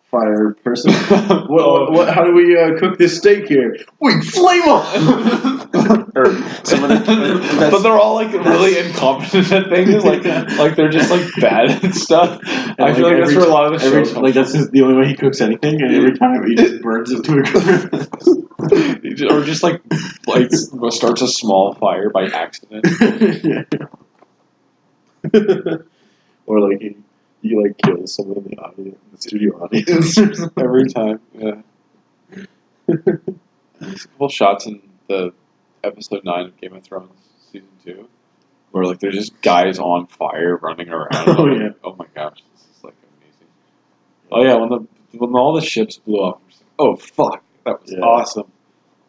Fire person. How do we cook this steak here? We flame on. But they're all like really incompetent at things. Like they're just like bad at stuff. And I feel like that's where a lot of the shows come that's just the only way he cooks anything, and every time he just burns it to a crisp. Or just like starts a small fire by accident. Or like he like kills someone in the audience, in the studio audience. Every time, yeah. There's a couple shots in the episode 9 of Game of Thrones season 2 where like there's just guys on fire running around. Yeah. Oh my gosh, this is like amazing. Oh yeah, when all the ships blew up, I was like, oh fuck, that was awesome.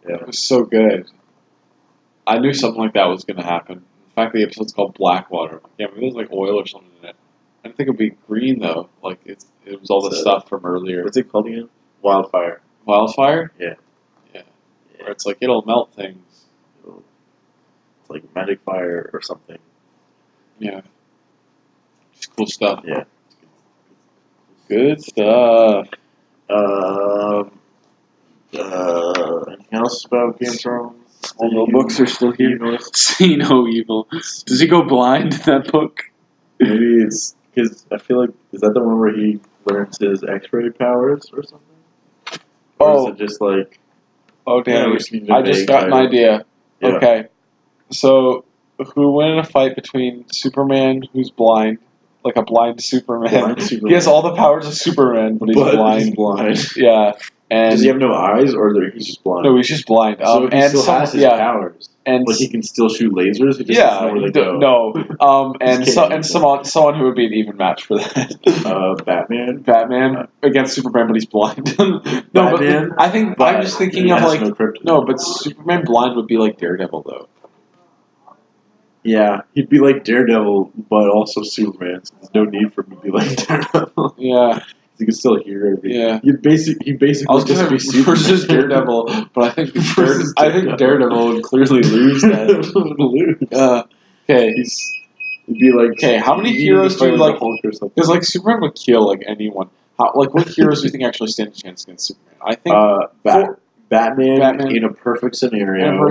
Yeah. It was so good. I knew something like that was going to happen. In fact, the episode's called Blackwater. Yeah, maybe there's like oil or something in it. I didn't think it'd be green though. Like it was all the stuff from earlier. What's it called again? Wildfire. Wildfire? Yeah. Where it's like it'll melt things. It's like magic fire or something. Yeah. Just cool stuff. Yeah. Good stuff. Anything else about Game of Thrones? All the books are still here. See no evil. Does he go blind in that book? Maybe it's because I feel like, is that the one where he learns his X-ray powers or something? Or is it just like... Oh, damn. I just got an idea. Yeah. Okay. So, who win in a fight between Superman, who's blind, like a blind Superman? He has all the powers of Superman, but he's blind. He's blind. Yeah. And does he have no eyes, or he's just blind? No, he's just blind. So he and still has his powers. And like he can still shoot lasers. He just doesn't know where they go. No. And someone who would be an even match for that. Batman. Batman against Superman, but he's blind. Batman. But I'm just thinking of like no, but Superman blind would be like Daredevil though. Yeah, he'd be like Daredevil, but also Superman. So there's no need for him to be like Daredevil. Yeah. You can still hear everything. Yeah. He basically I was just be Superman. versus Daredevil, but I think Daredevil would clearly lose that. Okay. He'd be like, okay, how many heroes do you like? Because like Superman would kill like anyone. What heroes do you think actually stand a chance against Superman? I think Batman in a perfect scenario.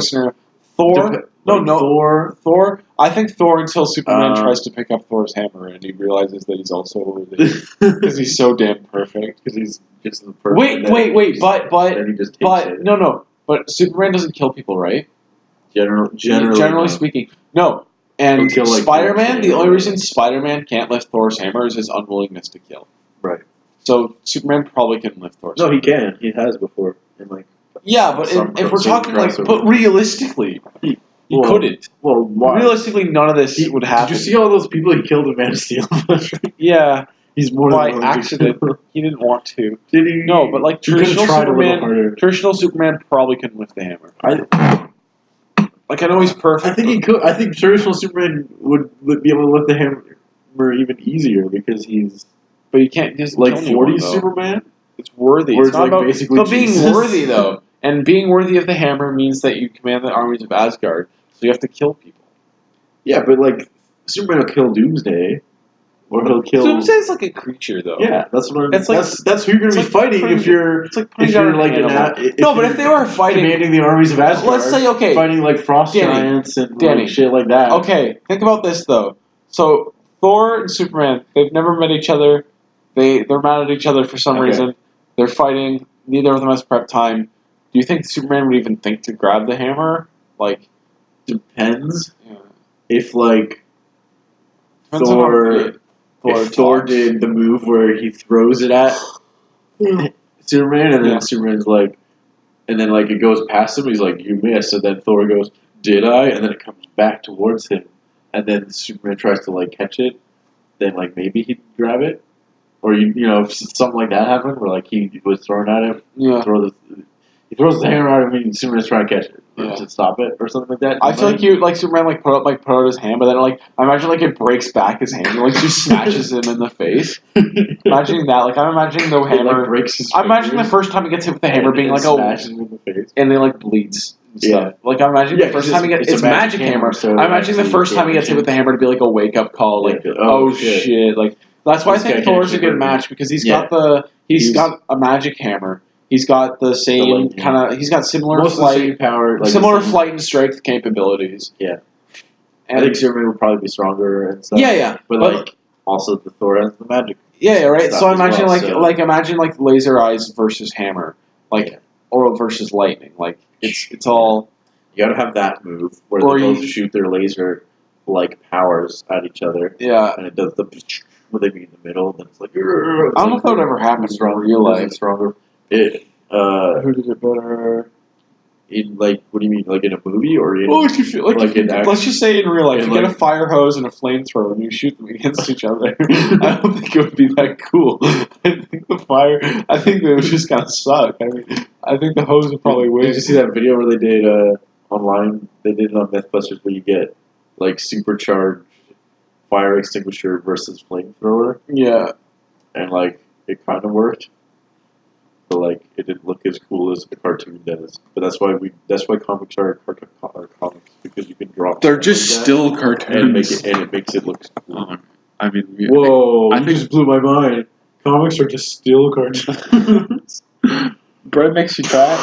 Thor. Thor. Thor. I think Thor until Superman tries to pick up Thor's hammer and he realizes that he's also worthy because he's so damn perfect. Because he's just the perfect. Wait. But no. But Superman doesn't kill people, right? Generally speaking, no. And kill, like, Spider-Man, the only reason Spider-Man can't lift Thor's hammer is his unwillingness to kill. Right. So Superman probably can lift Thor's hammer. No, he can. He has before. In like. Yeah, but if we're talking like, but realistically, he couldn't. Well, why? Realistically, none of this would happen. Did you see all those people he killed in Man of Steel? Yeah, he's more by accident. He didn't want to. Did he? No, but like traditional Superman probably couldn't lift the hammer. Like I know he's perfect. I think he could. I think traditional Superman would be able to lift the hammer even easier because he's. But you can't just like 40s Superman. It's worthy. It's not about basically being worthy though. And being worthy of the hammer means that you command the armies of Asgard, so you have to kill people. Yeah, but like Superman will kill Doomsday, or he'll kill. Doomsday's like a creature, though. Yeah, that's what I'm. That's who you're going to be fighting if you're. It's like if you're like but if they were fighting, commanding the armies of Asgard, let's say fighting like frost giants and like, shit like that. Okay, think about this though. So Thor and Superman, they've never met each other. They're mad at each other for some reason. They're fighting. Neither of them has prep time. Do you think Superman would even think to grab the hammer? Like, depends. Yeah. If like Thor did the move where he throws it at Superman, and then Superman's like, and then like it goes past him. He's like, "You missed," and then Thor goes, "Did I?" And then it comes back towards him, and then Superman tries to like catch it. Then like maybe he'd grab it, or you know if something like that happened where like he was thrown at him. Yeah. He throws the hammer at him and Superman's trying to catch it to stop it or something like that. I feel like Superman put out his hand, but then I imagine it breaks back his hand and just smashes him in the face. Imagining that, I'm imagining the hammer breaks his. I'm imagining the first time he gets hit with the hammer being smashes him in the face, and then bleeds. And stuff. I'm imagining the first time he gets it's a magic hammer. So I'm imagining the first time he gets hit with the hammer to be a wake up call. Oh shit! That's why I think Thor's a good match because he's got a magic hammer. He's got the same he's got similar flight power, flight and strength capabilities. Yeah, and I think Superman would probably be stronger and stuff. Yeah. But also the Thor has the magic. Yeah, right. So I imagine imagine laser eyes versus hammer, or versus lightning. It's all. You gotta have that move where they both shoot their laser powers at each other. Yeah, and it does the when they be in the middle. Then it's I don't know if that would ever happen in real life. Stronger. Who did it better? In what do you mean? In a movie or in? Let's just say in real life, you get a fire hose and a flamethrower and you shoot them against each other. I don't think it would be that cool. I think it would just kind of suck. I think the hose would probably win. Did you see that video where they did online? They did it on MythBusters where you get supercharged fire extinguisher versus flamethrower. Yeah, and it kind of worked. But it didn't look as cool as the cartoon does. But that's why comics are comics because you can draw. They're just still cartoons, and it makes it look cool. I mean, whoa! I think just blew my mind. Comics are just still cartoons. Bread makes you fat.